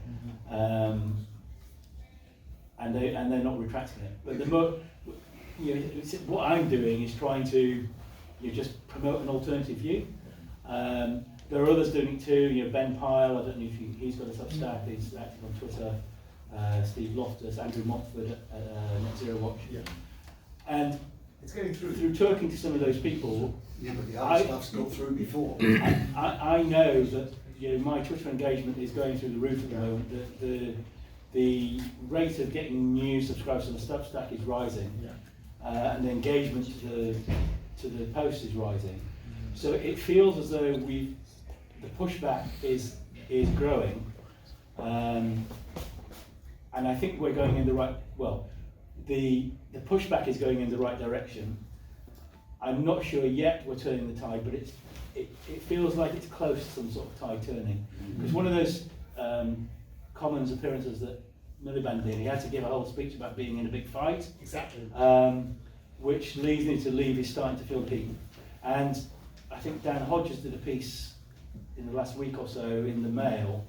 [SPEAKER 1] And they're not retracting it. But what I'm doing is trying to just promote an alternative view. There are others doing it too. Ben Pyle, I don't know if he's got a Substack, he's active on Twitter. Steve Loftus, Andrew Montford at Net Zero Watch. Yeah. And
[SPEAKER 8] it's getting
[SPEAKER 1] through talking to some of those people.
[SPEAKER 9] Yeah, but the other stuff's got through before.
[SPEAKER 1] I know that my Twitter engagement is going through the roof at the moment. The rate of getting new subscribers to the Substack is rising, and the engagement to the post is rising. So it feels as though the pushback is growing, and I think we're going in the right. Well, the pushback is going in the right direction. I'm not sure yet we're turning the tide, but it feels like it's close to some sort of tide turning. Because one of those Commons appearances that Miliband did, he had to give a whole speech about being in a big fight.
[SPEAKER 6] Exactly.
[SPEAKER 1] Which leads me to believe he's starting to feel heat. And I think Dan Hodges did a piece in the last week or so in the Mail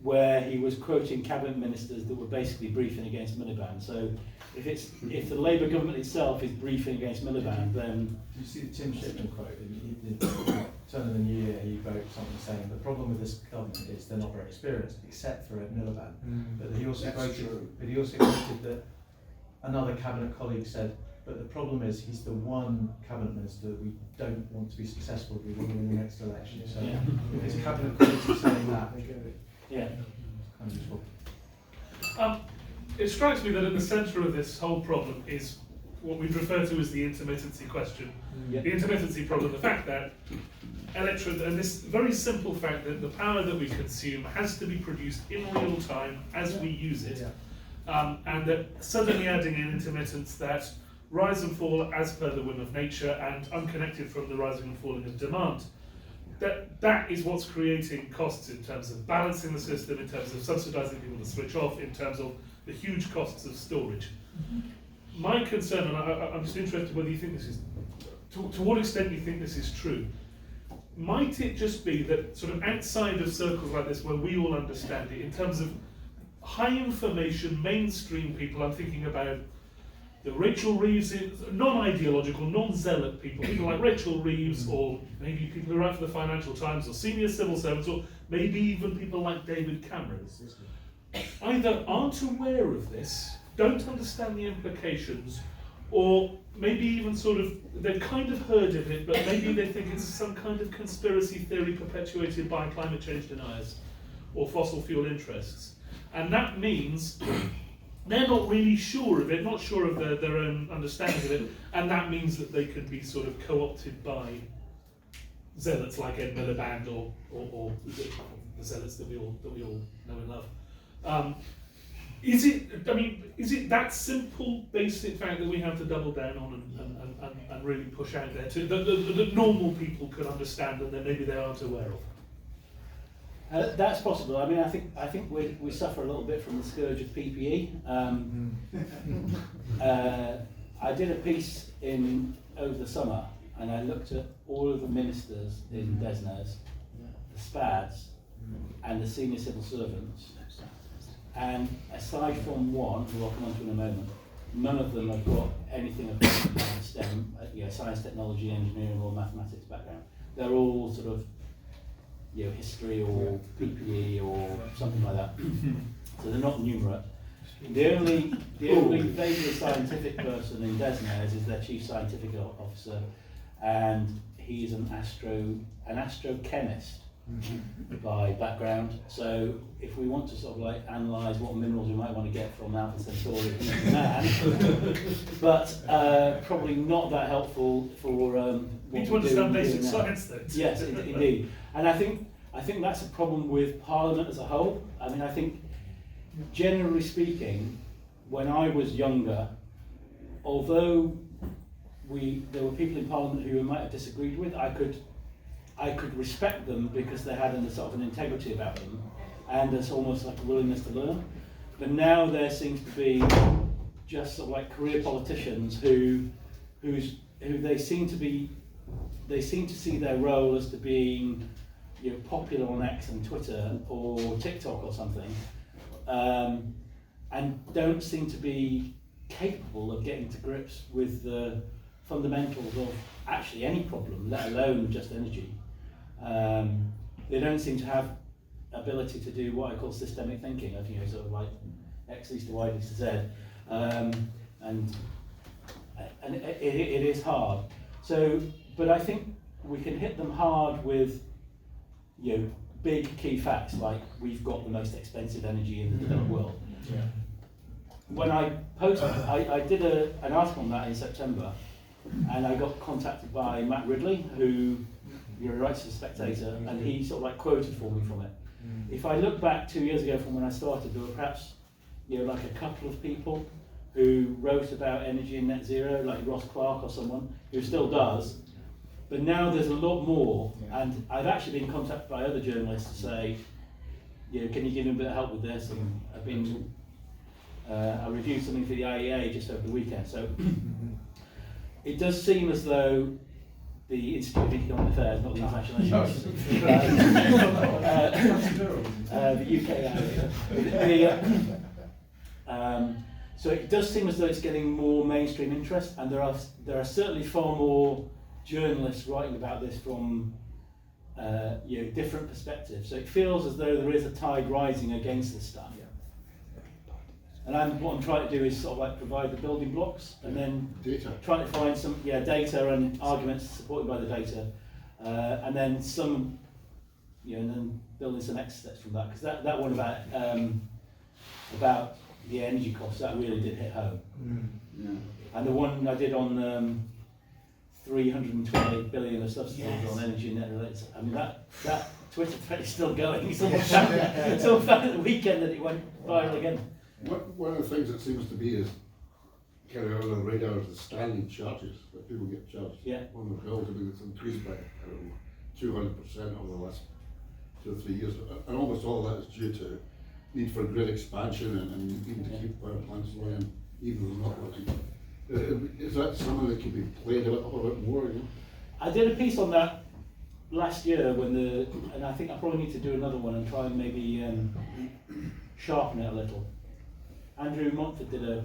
[SPEAKER 1] where he was quoting cabinet ministers that were basically briefing against Miliband. So if the Labour government itself is briefing against Miliband, then...
[SPEAKER 10] Did you see the Tim Shipman quote? He did turn of the new year, he wrote something saying the problem with this government is they're not very experienced, except for Miliband. But he also quoted that another cabinet colleague said, but the problem is he's the one cabinet minister that we don't want to be successful if we win in the next election. So if his cabinet colleagues are saying that,
[SPEAKER 1] yeah,
[SPEAKER 10] kind of useful.
[SPEAKER 11] It strikes me that at the centre of this whole problem is what we'd refer to as the intermittency question. The intermittency problem, the fact that electricity, and this very simple fact that the power that we consume has to be produced in real time as we use it, and that suddenly adding in intermittence that rise and fall as per the whim of nature and unconnected from the rising and falling of demand, that is what's creating costs in terms of balancing the system, in terms of subsidising people to switch off, in terms of the huge costs of storage. My concern, and I'm just interested whether you think this is, to what extent you think this is true, might it just be that sort of outside of circles like this where we all understand it, in terms of high information, mainstream people, I'm thinking about the Rachel Reeves, non-ideological, non-zealot people like Rachel Reeves, or maybe people who write for the Financial Times, or senior civil servants, or maybe even people like David Cameron, either aren't aware of this, don't understand the implications, or maybe even sort of, they've kind of heard of it, but maybe they think it's some kind of conspiracy theory perpetuated by climate change deniers or fossil fuel interests. And that means they're not really sure of it, not sure of their own understanding of it, and that means that they can be sort of co-opted by zealots like Ed Miliband or the zealots that we all know and love. Is it that simple, basic fact that we have to double down on and really push out there to that normal people could understand and that maybe they aren't aware of?
[SPEAKER 1] That's possible. I mean, I think we suffer a little bit from the scourge of PPE. I did a piece over the summer, and I looked at all of the ministers in DESNZ, the SPADs, and the senior civil servants. And aside from one, who I'll come on to in a moment, none of them have got anything of STEM, science, technology, engineering, or mathematics background. They're all sort of history or PPE or something like that. So they're not numerate. The only vaguely scientific person in DESNZ is their chief scientific officer, and he's an astrochemist. by background. So if we want to sort of like analyse what minerals we might want to get from Alpha Centauri, man, but probably not that helpful for what
[SPEAKER 11] Need to
[SPEAKER 1] we
[SPEAKER 11] understand
[SPEAKER 1] do
[SPEAKER 11] basic
[SPEAKER 1] now.
[SPEAKER 11] science though.
[SPEAKER 1] Yes, indeed. And I think that's a problem with Parliament as a whole. I mean, I think generally speaking, when I was younger, although there were people in Parliament who we might have disagreed with, I could respect them because they had a sort of an integrity about them, and there's almost like a willingness to learn. But now there seems to be just sort of like career politicians who they seem to see their role as to being, you know, popular on X and Twitter or TikTok or something, and don't seem to be capable of getting to grips with the fundamentals of actually any problem, let alone just energy. They don't seem to have ability to do what I call systemic thinking, of, you know, sort of like X leads to Y leads to Z, and it is hard. So, but I think we can hit them hard with, you know, big key facts like we've got the most expensive energy in the developed world.
[SPEAKER 11] Yeah.
[SPEAKER 1] When I posted, I did an article on that in September, and I got contacted by Matt Ridley, who he writes for The Spectator, and he sort of like quoted for me from it. If I look back 2 years ago from when I started, there were perhaps, you know, like a couple of people who wrote about energy and net zero, like Ross Clark or someone, who still does. But now there's a lot more, and I've actually been contacted by other journalists to say, you know, can you give me a bit of help with this? And I've been, I reviewed something for the IEA just over the weekend. So it does seem as though the Institute of Economic Affairs, not the International the UK. So it does seem as though it's getting more mainstream interest, and there are certainly far more journalists writing about this from you know, different perspectives. So it feels as though there is a tide rising against this stuff. And what I'm trying to do is sort of like provide the building blocks, and then trying to find some data and arguments supported by the data, and then some, you know, and then building some next steps from that. Because that one about the energy costs, that really did hit home. And the one I did on 328 billion of subsidies on energy and net related, I mean that Twitter thread is still going. It's almost found at the weekend that it went viral again.
[SPEAKER 3] One of the things that seems to be is kind of on the radar is the standing charges that people get charged on the bills. I mean, it's increased by 200% over the last 2 or 3 years, and almost all of that is due to need for grid expansion and even to keep power plants running, even though they're not working. Is that something that could be played a little bit more? You know?
[SPEAKER 1] I did a piece on that last year and I think I probably need to do another one and try and maybe sharpen it a little. Andrew Montford did a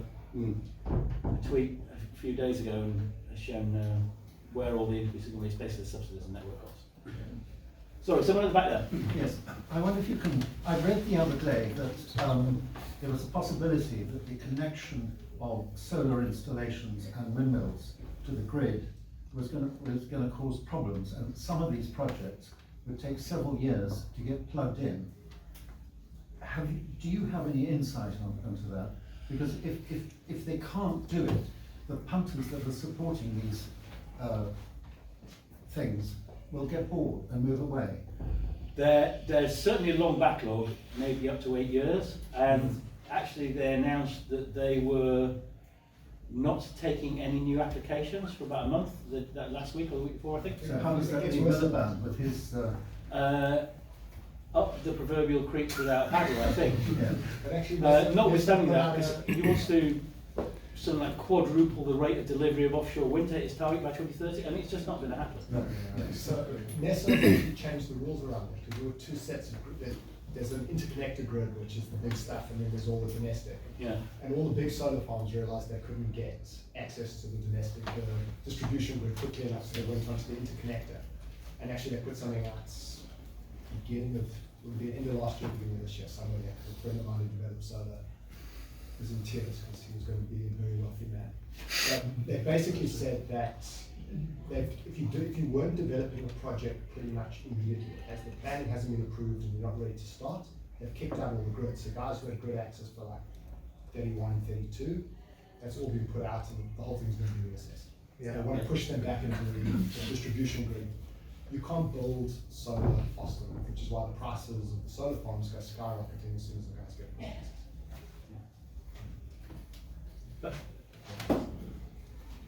[SPEAKER 1] tweet a few days ago and has shown where all the increasingly basically subsidies and network costs. Sorry, someone at the back there.
[SPEAKER 12] Yes, I wonder if you can. I read the other day that there was a possibility that the connection of solar installations and windmills to the grid was going to cause problems, and some of these projects would take several years to get plugged in. Do you have any insight onto that? Because if they can't do it, the punters that are supporting these things will get bored and move away.
[SPEAKER 1] There's certainly a long backlog, maybe up to 8 years, and actually they announced that they were not taking any new applications for about a month, that last week or the week before, I think.
[SPEAKER 12] So how does that leave Miliband with his...
[SPEAKER 1] up the proverbial creek without paddle, I think.
[SPEAKER 12] Yeah.
[SPEAKER 1] Notwithstanding that, because he wants to something like quadruple the rate of delivery of offshore wind to its target by 2030. I mean, it's just not going to happen.
[SPEAKER 12] No.
[SPEAKER 13] So NESO actually changed the rules around it, because there were two sets of there's an interconnected grid, which is the big stuff, and then there's all the domestic.
[SPEAKER 1] Yeah.
[SPEAKER 13] And all the big solar farms realized they couldn't get access to the domestic distribution grid quickly enough, so they went onto the interconnector. And actually they put something out beginning of, it would be end of last year, beginning of this year, somewhere there. A friend of mine who developed solar was in tears because he was going to be a very wealthy man. But they basically said that if you weren't developing a project pretty much immediately, as the planning hasn't been approved and you're not ready to start, they've kicked out all the grid. So guys who had grid access for like 31, 32, that's all been put out and the whole thing's going to be reassessed.
[SPEAKER 10] Yeah.
[SPEAKER 13] They want to push them back into the distribution grid. You can't build solar fast enough, which is why the prices of the solar farms go skyrocketing as soon as the guys get grid access.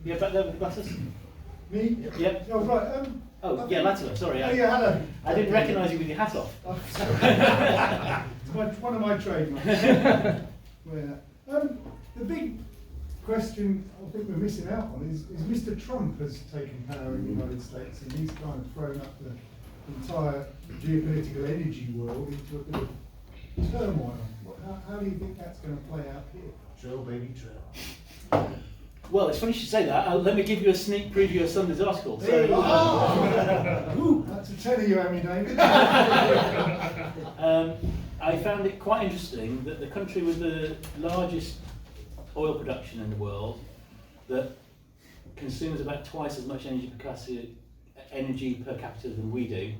[SPEAKER 1] Yeah, back there with the glasses.
[SPEAKER 14] Me?
[SPEAKER 1] Yep.
[SPEAKER 14] Oh, right.
[SPEAKER 1] Oh, yeah, Latimer, sorry.
[SPEAKER 14] Oh, yeah, hello.
[SPEAKER 1] I didn't recognise you with your hat off.
[SPEAKER 14] It's one of my trademarks. The big question I think we're missing out on is Mr. Trump has taken power in the United States and he's kind of thrown up the entire geopolitical energy world into a bit of turmoil. How do you think that's going to play out here?
[SPEAKER 2] Drill, baby, drill.
[SPEAKER 1] Well, it's funny you should say that. Let me give you a sneak preview of Sunday's article. So,
[SPEAKER 14] That's a tenner you owe me, David.
[SPEAKER 1] I found it quite interesting that the country with the largest oil production in the world, that consumes about twice as much energy per capita than we do,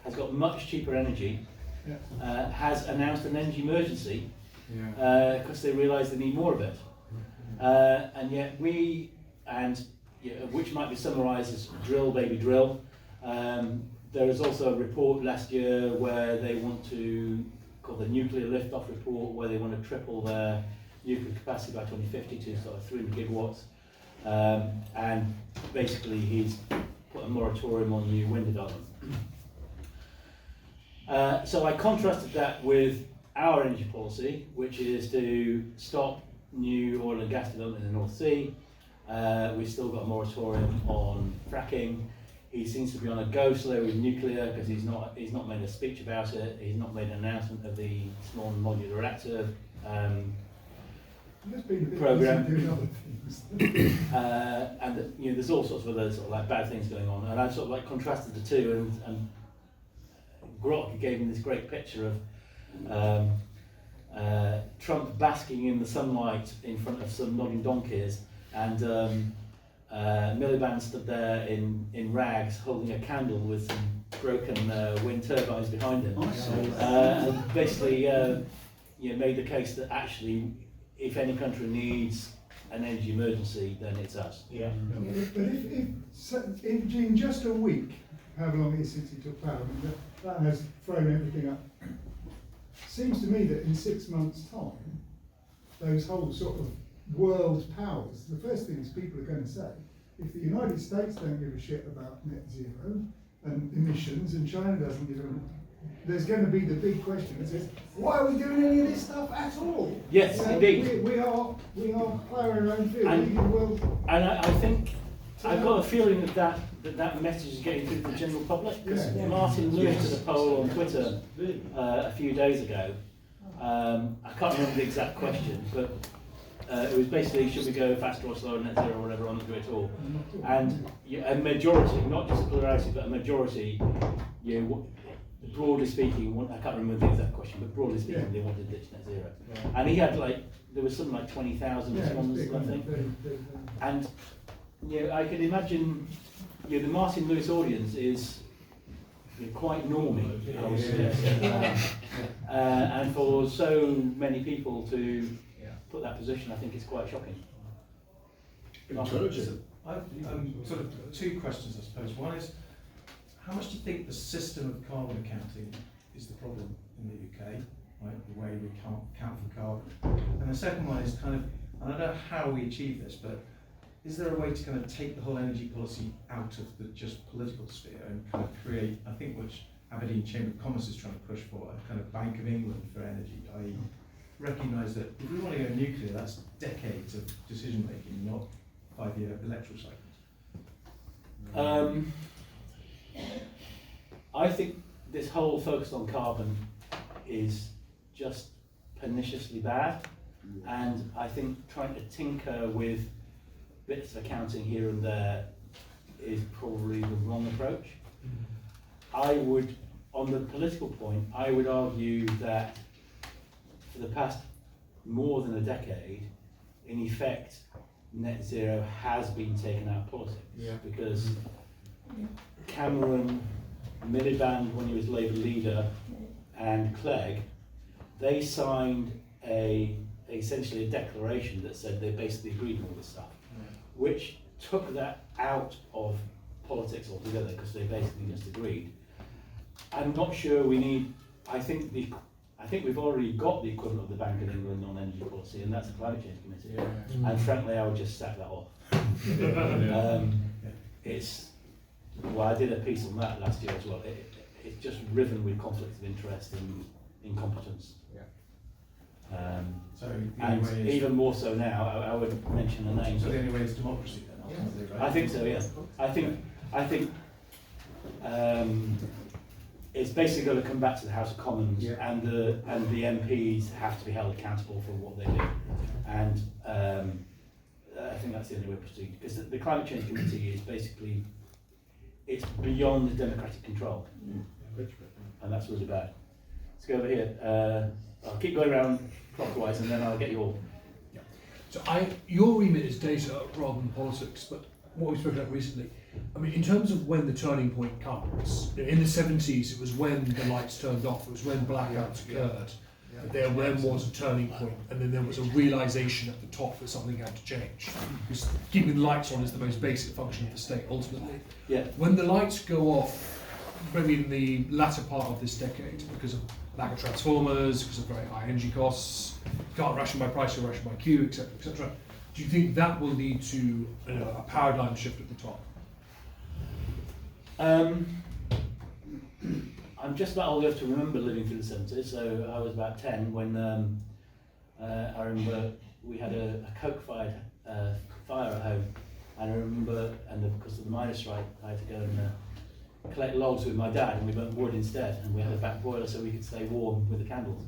[SPEAKER 1] has got much cheaper energy, has announced an energy emergency because they realise they need more of it. And yet we, which might be summarised as drill, baby, drill. There is also a report last year where they want to, called the Nuclear Liftoff Report, where they want to triple their nuclear capacity by 2050 to sort of 300 gigawatts. And basically he's put a moratorium on new wind development. So I contrasted that with our energy policy, which is to stop new oil and gas development in the North Sea. We've still got a moratorium on fracking. He seems to be on a go slow with nuclear because he's not made a speech about it. He's not made an announcement of the small modular reactor program. And there's all sorts of other sort of like bad things going on. And I sort of like contrasted the two, and Grok gave me this great picture of Trump basking in the sunlight in front of some nodding donkeys, and Miliband stood there in rags holding a candle with some broken wind turbines behind him. And basically made the case that actually if any country needs an energy emergency, then it's us.
[SPEAKER 14] Yeah. But if in just a week, however long it is since he took power, that has thrown everything up. Seems to me that in 6 months' time, those whole sort of world powers, the first things people are going to say, if the United States don't give a shit about net zero and emissions, and China doesn't give a, there's going to be the big question that says, why are we doing any of this stuff at all?
[SPEAKER 1] Yes, indeed.
[SPEAKER 14] We are ploughing our own field.
[SPEAKER 1] And I think I've got a feeling that message is getting through to the general public, because Martin Lewis did a poll on Twitter a few days ago. I can't remember the exact question, but it was basically, should we go faster or slower, net zero or whatever, or not do it at all? And a majority, not just a plurality, but a majority, broadly speaking, I can't remember the exact question, but broadly speaking, they wanted to ditch net zero. And he had there was something like 20,000 respondents, I think. And I can imagine the Martin Lewis audience is quite normy, I would say. And for so many people to put that position, I think it's quite shocking.
[SPEAKER 3] Encouraging.
[SPEAKER 10] Sort of two questions, I suppose. One is, how much do you think the system of carbon accounting is the problem in the UK, right? The way we count for carbon. And the second one is kind of, and I don't know how we achieve this, but is there a way to kind of take the whole energy policy out of the just political sphere and kind of create, I think, which Aberdeen Chamber of Commerce is trying to push for, a kind of Bank of England for energy, i.e. recognise that if we want to go nuclear, that's decades of decision making, not 5-year electoral cycles.
[SPEAKER 1] I think this whole focus on carbon is just perniciously bad, and I think trying to tinker with bits of accounting here and there is probably the wrong approach. I would, on the political point, I would argue that for the past more than a decade, in effect, net zero has been taken out of politics. Because Cameron, Miliband, when he was Labour leader, and Clegg, they signed essentially a declaration that said they basically agreed with all this stuff, which took that out of politics altogether because they basically just agreed. I'm not sure we need. I think we've already got the equivalent of the Bank of England on energy policy, and that's the Climate Change Committee. And frankly, I would just sack that off. Well, I did a piece on that last year as well. It's just riven with conflicts of interest and incompetence.
[SPEAKER 10] So
[SPEAKER 1] and even more so now, I would mention the name.
[SPEAKER 10] So the only way is democracy then, ultimately, right?
[SPEAKER 1] I think so, yeah. I think it's basically going to come back to the House of Commons, and the MPs have to be held accountable for what they do. And I think that's the only way to proceed, because the Climate Change Committee is basically, it's beyond democratic control, and that's what it's about. Let's go over here. I'll keep going around clockwise, and then I'll get you all.
[SPEAKER 15] So your remit is data rather than politics, but what we've spoken about recently, I mean, in terms of when the turning point comes, in the 70s it was when the lights turned off, it was when blackouts occurred, that there then was a turning point, and then there was a realisation at the top that something had to change. Because keeping the lights on is the most basic function of the state, ultimately. When the lights go off, maybe in the latter part of this decade, because of lack of transformers, because of very high energy costs, can't ration by price or ration by queue, etc., etc. Do you think that will lead to a paradigm shift at the top?
[SPEAKER 1] I'm just about old enough to remember living through the 70s, so I was about 10 when I remember we had a coke-fired fire at home, and I remember, and because of the miners' strike, I had to go and collect logs with my dad, and we burnt wood instead, and we had a back boiler so we could stay warm with the candles.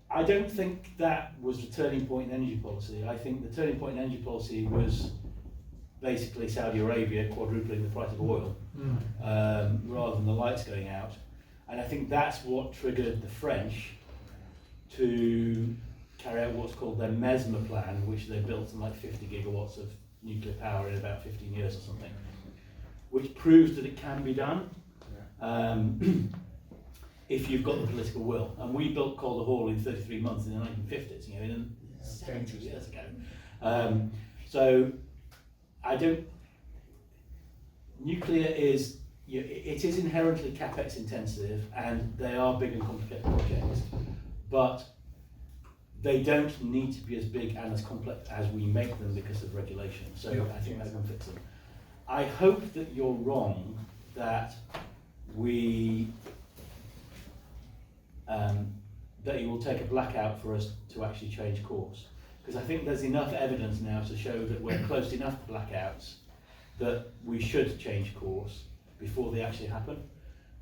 [SPEAKER 1] I don't think that was the turning point in energy policy. I think the turning point in energy policy was basically Saudi Arabia quadrupling the price of oil, rather than the lights going out. And I think that's what triggered the French to carry out what's called their MESMA plan, which they built some like 50 gigawatts of nuclear power in about 15 years or something, which proves that it can be done if you've got the political will. And we built Calder Hall in 33 months in the 1950s, in 70 years ago. So I don't. Nuclear is, it is inherently capex intensive, and they are big and complicated projects, but they don't need to be as big and as complex as we make them because of regulation. So I think that can fix them. I hope that you're wrong, that that you will take a blackout for us to actually change course. Because I think there's enough evidence now to show that we're close enough to blackouts that we should change course before they actually happen.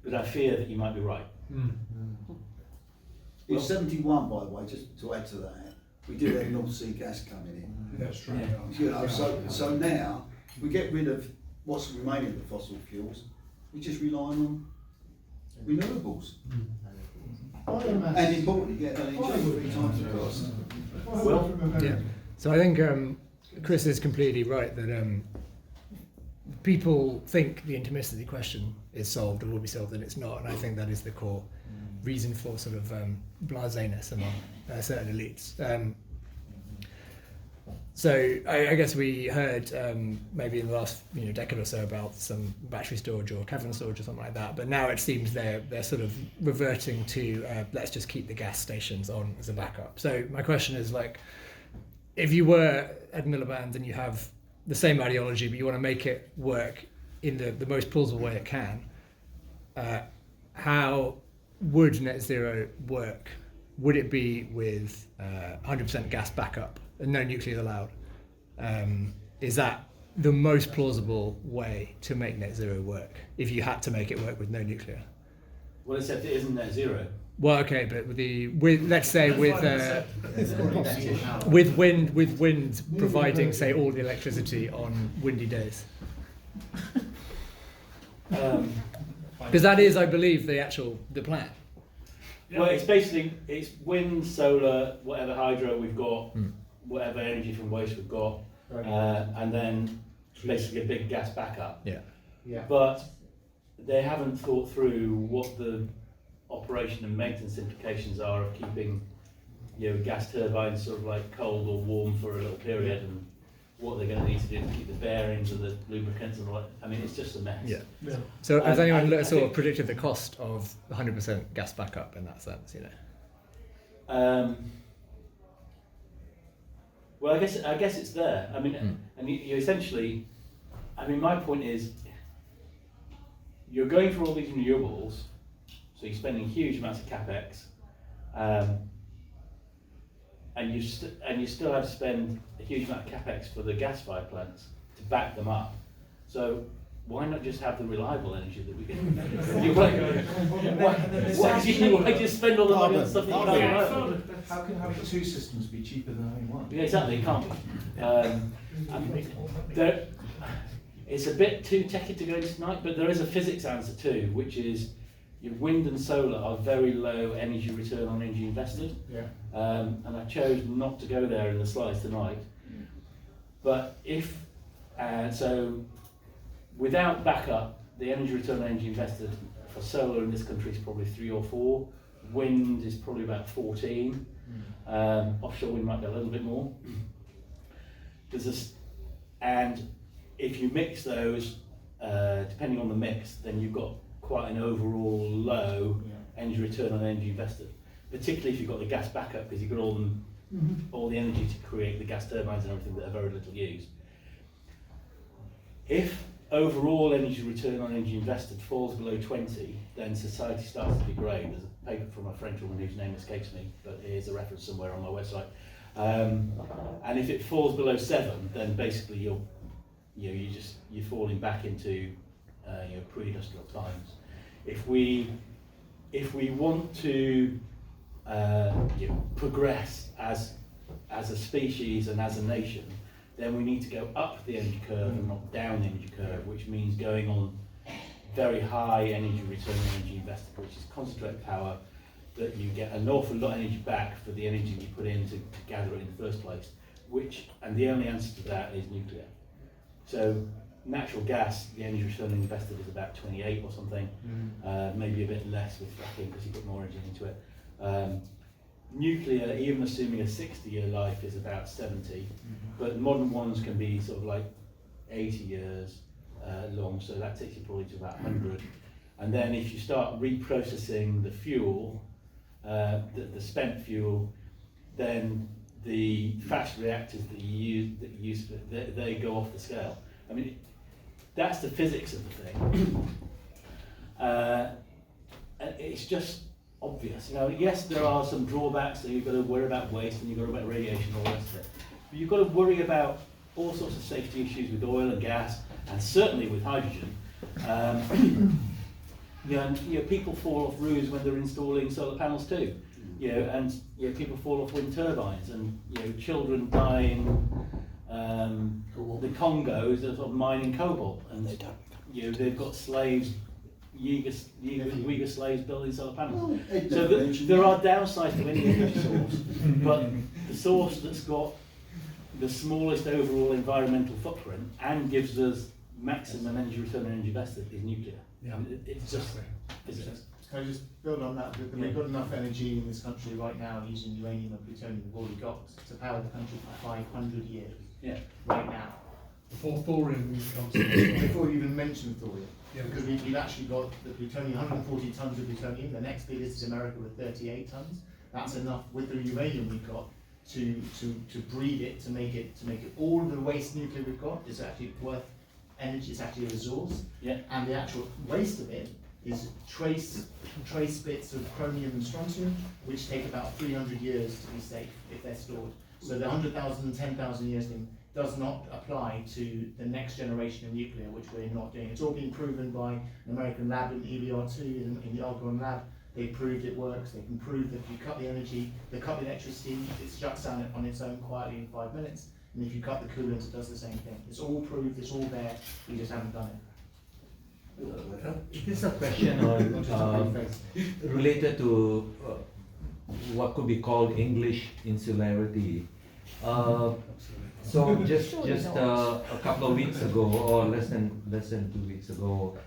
[SPEAKER 1] But I fear that you might be right.
[SPEAKER 9] In 71, by the way, just to add to that, we did have North Sea gas coming in.
[SPEAKER 15] That's true.
[SPEAKER 9] So now we get rid of what's remaining of the fossil fuels. We just rely on renewables. And importantly, get LNG 3 times the cost.
[SPEAKER 16] So I think Chris is completely right that people think the intermittency question is solved or will be solved, and it's not. And I think that is the core reason for sort of blaseness among certain elites. So I guess we heard maybe in the last decade or so about some battery storage or cavern storage or something like that, but now it seems they're sort of reverting to let's just keep the gas stations on as a backup. So my question is, like, if you were Ed Miliband and you have the same ideology but you want to make it work in the most plausible way it can, how would net zero work? Would it be with 100% gas backup and no nuclear allowed? Is that the most plausible way to make net zero work if you had to make it work with no nuclear?
[SPEAKER 1] Well, except it isn't net zero.
[SPEAKER 16] Well, okay, but with let's say with wind providing, say, all the electricity on windy days. Because that is, I believe, the plan.
[SPEAKER 1] Well, it's basically, it's wind, solar, whatever hydro we've got, whatever energy from waste we've got, and then basically a big gas backup.
[SPEAKER 16] Yeah.
[SPEAKER 9] Yeah.
[SPEAKER 1] But they haven't thought through what the operation and maintenance implications are of keeping, gas turbines sort of like cold or warm for a little period, and what they're going to need to do to keep the bearings and the lubricants and all that. I mean, it's just a mess.
[SPEAKER 16] Yeah. So has anyone sort of predicted the cost of 100% gas backup in that sense?
[SPEAKER 1] Well, I guess it's there. I mean, and you essentially, I mean, my point is, you're going for all these renewables, so you're spending huge amounts of capex, and you still have to spend a huge amount of capex for the gas-fired plants to back them up. So why not just have the reliable energy that we get? Why do you spend all the money on something you can't reliable?
[SPEAKER 10] How can having two systems be cheaper than having one?
[SPEAKER 1] Yeah, exactly, it can't be. It's a bit too techy to go into tonight, but there is a physics answer too, which is your wind and solar are very low energy return on energy invested.
[SPEAKER 9] Yeah.
[SPEAKER 1] And I chose not to go there in the slides tonight. But so without backup, the energy return on energy invested for solar in this country is probably 3 or 4. Wind is probably about 14. Offshore wind might be a little bit more. And if you mix those, depending on the mix, then you've got quite an overall low energy return on energy invested. Particularly if you've got the gas backup, because you've got all the energy to create the gas turbines and everything that are very little used. If overall energy return on energy invested falls below 20, then society starts to degrade. There's a paper from a French woman whose name escapes me, but here's a reference somewhere on my website. And if it falls below 7, then basically you're falling back into pre-industrial times. If we want to progress as a species and as a nation, then we need to go up the energy curve and not down the energy curve, which means going on very high energy return on energy invested, which is concentrated power that you get an awful lot of energy back for the energy you put in to gather it in the first place. And the only answer to that is nuclear. So natural gas, the energy return on invested is about 28 or something, maybe a bit less with fracking because you put more energy into it. Nuclear, even assuming a 60-year life, is about 70, but modern ones can be sort of like 80 years long, so that takes you probably to about 100. And then if you start reprocessing the fuel, the spent fuel, then the fast reactors that you use, they go off the scale. I mean, that's the physics of the thing. And it's just obvious. Yes, there are some drawbacks, so you've got to worry about waste and you've got to worry about radiation and all the rest of it. But you've got to worry about all sorts of safety issues with oil and gas, and certainly with hydrogen. People fall off roofs when they're installing solar panels too. And people fall off wind turbines, and children die in the Congo, sort of mining cobalt, and they've got slaves. Uyghur slaves building solar panels. So there are downsides to any energy source, but the source that's got the smallest overall environmental footprint and gives us maximum energy return on energy invested is nuclear.
[SPEAKER 15] Yeah.
[SPEAKER 1] It's just physics.
[SPEAKER 12] Can I just build on that? We've got enough energy in this country right now using uranium and plutonium we've already got to power the country for 500 years.
[SPEAKER 1] Yeah.
[SPEAKER 12] Right now.
[SPEAKER 15] Before thorium comes
[SPEAKER 12] Before you even mention thorium.
[SPEAKER 15] Yeah.
[SPEAKER 12] Because we've actually got the plutonium, 140 tons of plutonium. The next biggest is America with 38 tons. That's enough with the uranium we've got to breed it, to make it all of the waste nuclear we've got is actually worth energy. It's actually a resource. Yeah. And the actual waste of it is trace bits of chromium and strontium, which take about 300 years to be safe if they're stored. So the 100,000, 10,000 years thing does not apply to the next generation of nuclear, which we're not doing. It's all been proven by an American lab in EBR2 in the Argonne lab. They proved it works. They can prove that if you cut the energy, they cut the electricity, it shuts down on its own quietly in 5 minutes. And if you cut the coolant, it does the same thing. It's all proved, it's all there, we just haven't done it.
[SPEAKER 17] This is a question on related to what could be called English insularity. So just a couple of weeks ago, or less than 2 weeks ago,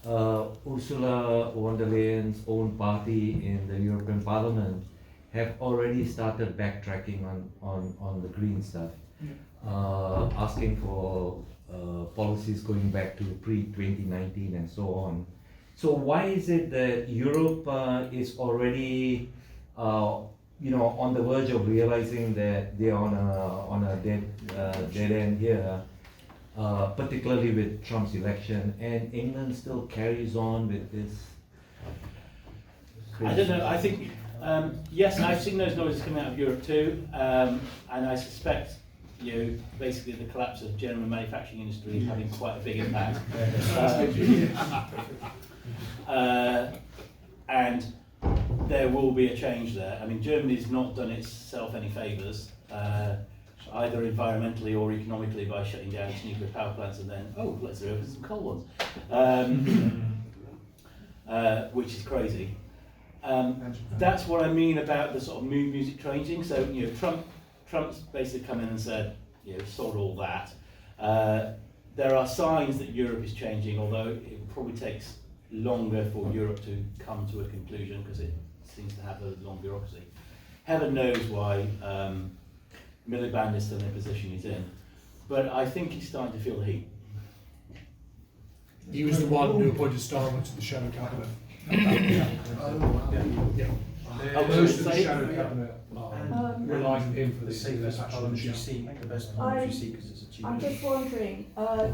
[SPEAKER 17] Ursula von der Leyen's own party in the European Parliament have already started backtracking on the green stuff, asking for policies going back to pre-2019 and so on. So why is it that Europe is already, on the verge of realizing that they're on a dead end here, particularly with Trump's election, and England still carries on with this?
[SPEAKER 1] I don't know. I think yes, I've seen those noises coming out of Europe too, and I suspect basically the collapse of German manufacturing industry is having quite a big impact. And there will be a change there. I mean, Germany's not done itself any favours, either environmentally or economically, by shutting down its nuclear power plants and then, let's reopen some coal ones, which is crazy. That's what I mean about the sort of mood music changing. So, Trump's basically come in and said, sort all that. There are signs that Europe is changing, although it probably takes longer for Europe to come to a conclusion because it seems to have a long bureaucracy. Heaven knows why Miliband is still in the position he's in, but I think he's starting to feel the heat.
[SPEAKER 15] He was the one who appointed Starmer to the shadow cabinet. Most of the shadow cabinet relying on him for the
[SPEAKER 10] safest parliamentary seat, the best parliamentary seat because it's achieved.
[SPEAKER 18] I'm just wondering,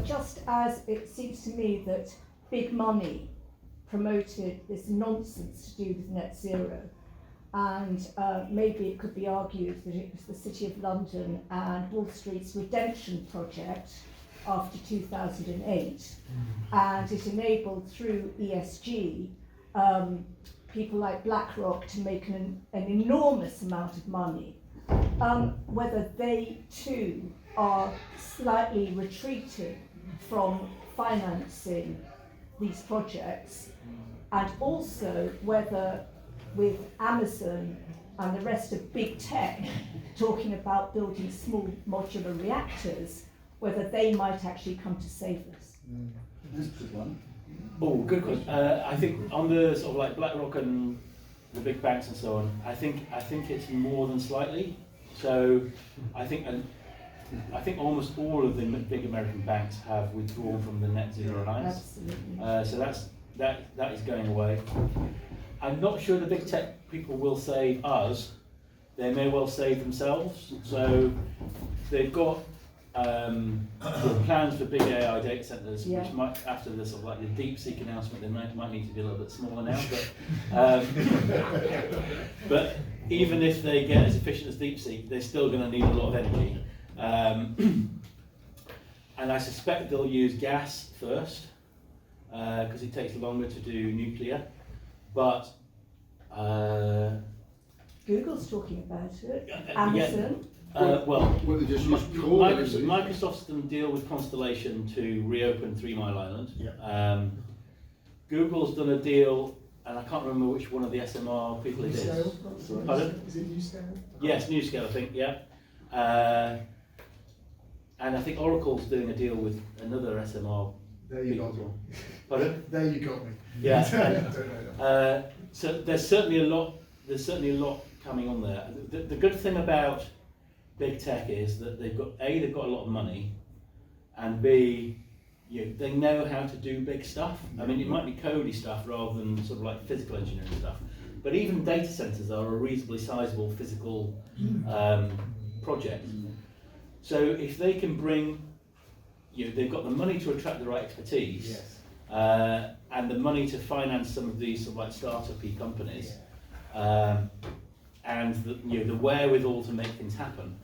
[SPEAKER 18] just as it seems to me that big money promoted this nonsense to do with net zero, and maybe it could be argued that it was the City of London and Wall Street's redemption project after 2008, and it enabled through ESG people like BlackRock to make an enormous amount of money. Whether they too are slightly retreating from financing these projects, and also whether with Amazon and the rest of big tech talking about building small modular reactors, whether they might actually come to save us.
[SPEAKER 9] That's a good one.
[SPEAKER 1] Oh, good question. I think on the sort of like BlackRock and the big banks and so on, I think it's more than slightly. So I think almost all of the big American banks have withdrawn from the Net Zero Alliance.
[SPEAKER 18] Absolutely.
[SPEAKER 1] So that is going away. I'm not sure the big tech people will save us. They may well save themselves. So they've got plans for big AI data centers, which might, after the sort of like the DeepSeek announcement, they might need to be a little bit smaller now. But even if they get as efficient as DeepSeek, they're still going to need a lot of energy. And I suspect they'll use gas first because it takes longer to do nuclear. But
[SPEAKER 18] Google's talking about it. Amazon.
[SPEAKER 1] Microsoft's done a deal with Constellation to reopen 3 Mile Island. Google's done a deal, and I can't remember which one of the SMR people it is. Pardon?
[SPEAKER 13] Is it NewScale?
[SPEAKER 1] Yes, NewScale, I think, yeah. And I think Oracle's doing a deal with another SMR.
[SPEAKER 13] There you got me.
[SPEAKER 1] Pardon?
[SPEAKER 13] There you got me.
[SPEAKER 1] Yeah. So there's certainly a lot. There's certainly a lot coming on there. The good thing about big tech is that they've got a lot of money, and B, they know how to do big stuff. I mean, it might be codey stuff rather than sort of like physical engineering stuff. But even data centers are a reasonably sizable physical project. So if they can bring, they've got the money to attract the right expertise, and the money to finance some of these sort of like startup-y companies, and the wherewithal to make things happen,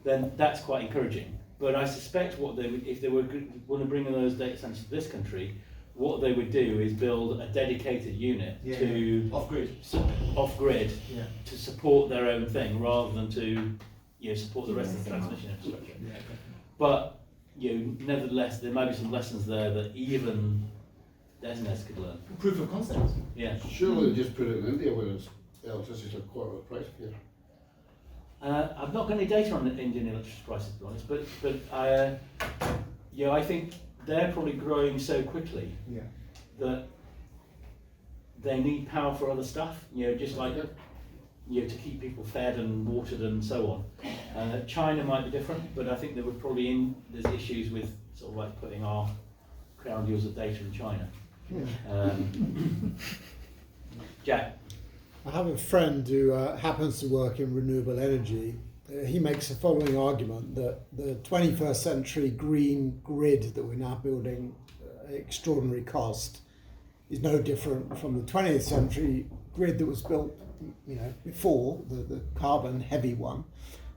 [SPEAKER 1] then that's quite encouraging. But I suspect if they were want to bring in those data centers to this country, what they would do is build a dedicated unit to off-grid to support their own thing rather than to support the rest of the transmission infrastructure. But nevertheless, there might be some lessons there that even designators could learn.
[SPEAKER 8] Proof of concept.
[SPEAKER 1] Yeah.
[SPEAKER 3] Surely they just put it in India where it's electricity at a quarter of the price here.
[SPEAKER 1] I've not got any data on the Indian electricity prices, to be honest, but yeah, I think they're probably growing so quickly that they need power for other stuff. Just like to keep people fed and watered and so on. China might be different, but I think there would probably there's issues with sort of like putting our crown jewels of data in China. Jack.
[SPEAKER 2] I have a friend who happens to work in renewable energy. He makes the following argument that the 21st century green grid that we're now building at extraordinary cost is no different from the 20th century grid that was built, before, the carbon heavy one.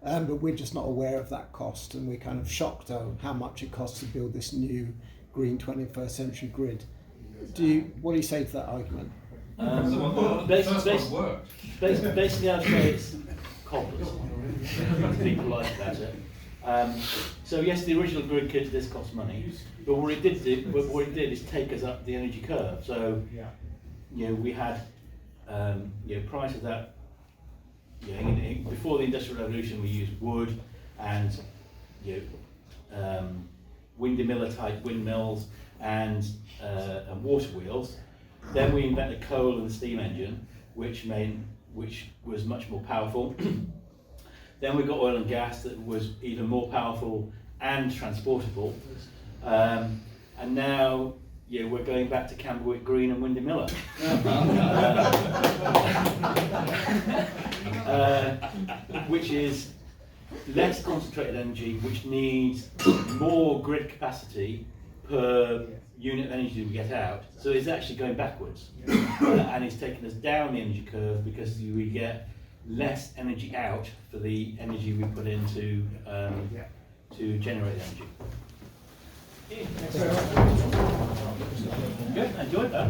[SPEAKER 2] But we're just not aware of that cost, and we're kind of shocked at how much it costs to build this new green 21st century grid. What do you say to that argument?
[SPEAKER 1] Basically, I'd say it's cobblers. People like that. So yes, the original grid kit does cost money, but what it did is take us up the energy curve. So we had prior to that, before the Industrial Revolution, we used wood and Windmiller type windmills and water wheels. Then we invented coal and the steam engine, which was much more powerful. Then we got oil and gas that was even more powerful and transportable. And now we're going back to Camberwick Green and Windy Miller. Which is less concentrated energy, which needs more grid capacity per unit of energy we get out. So it's actually going backwards. And it's taking us down the energy curve because we get less energy out for the energy we put in to generate energy. Thanks very much. Good, enjoyed that.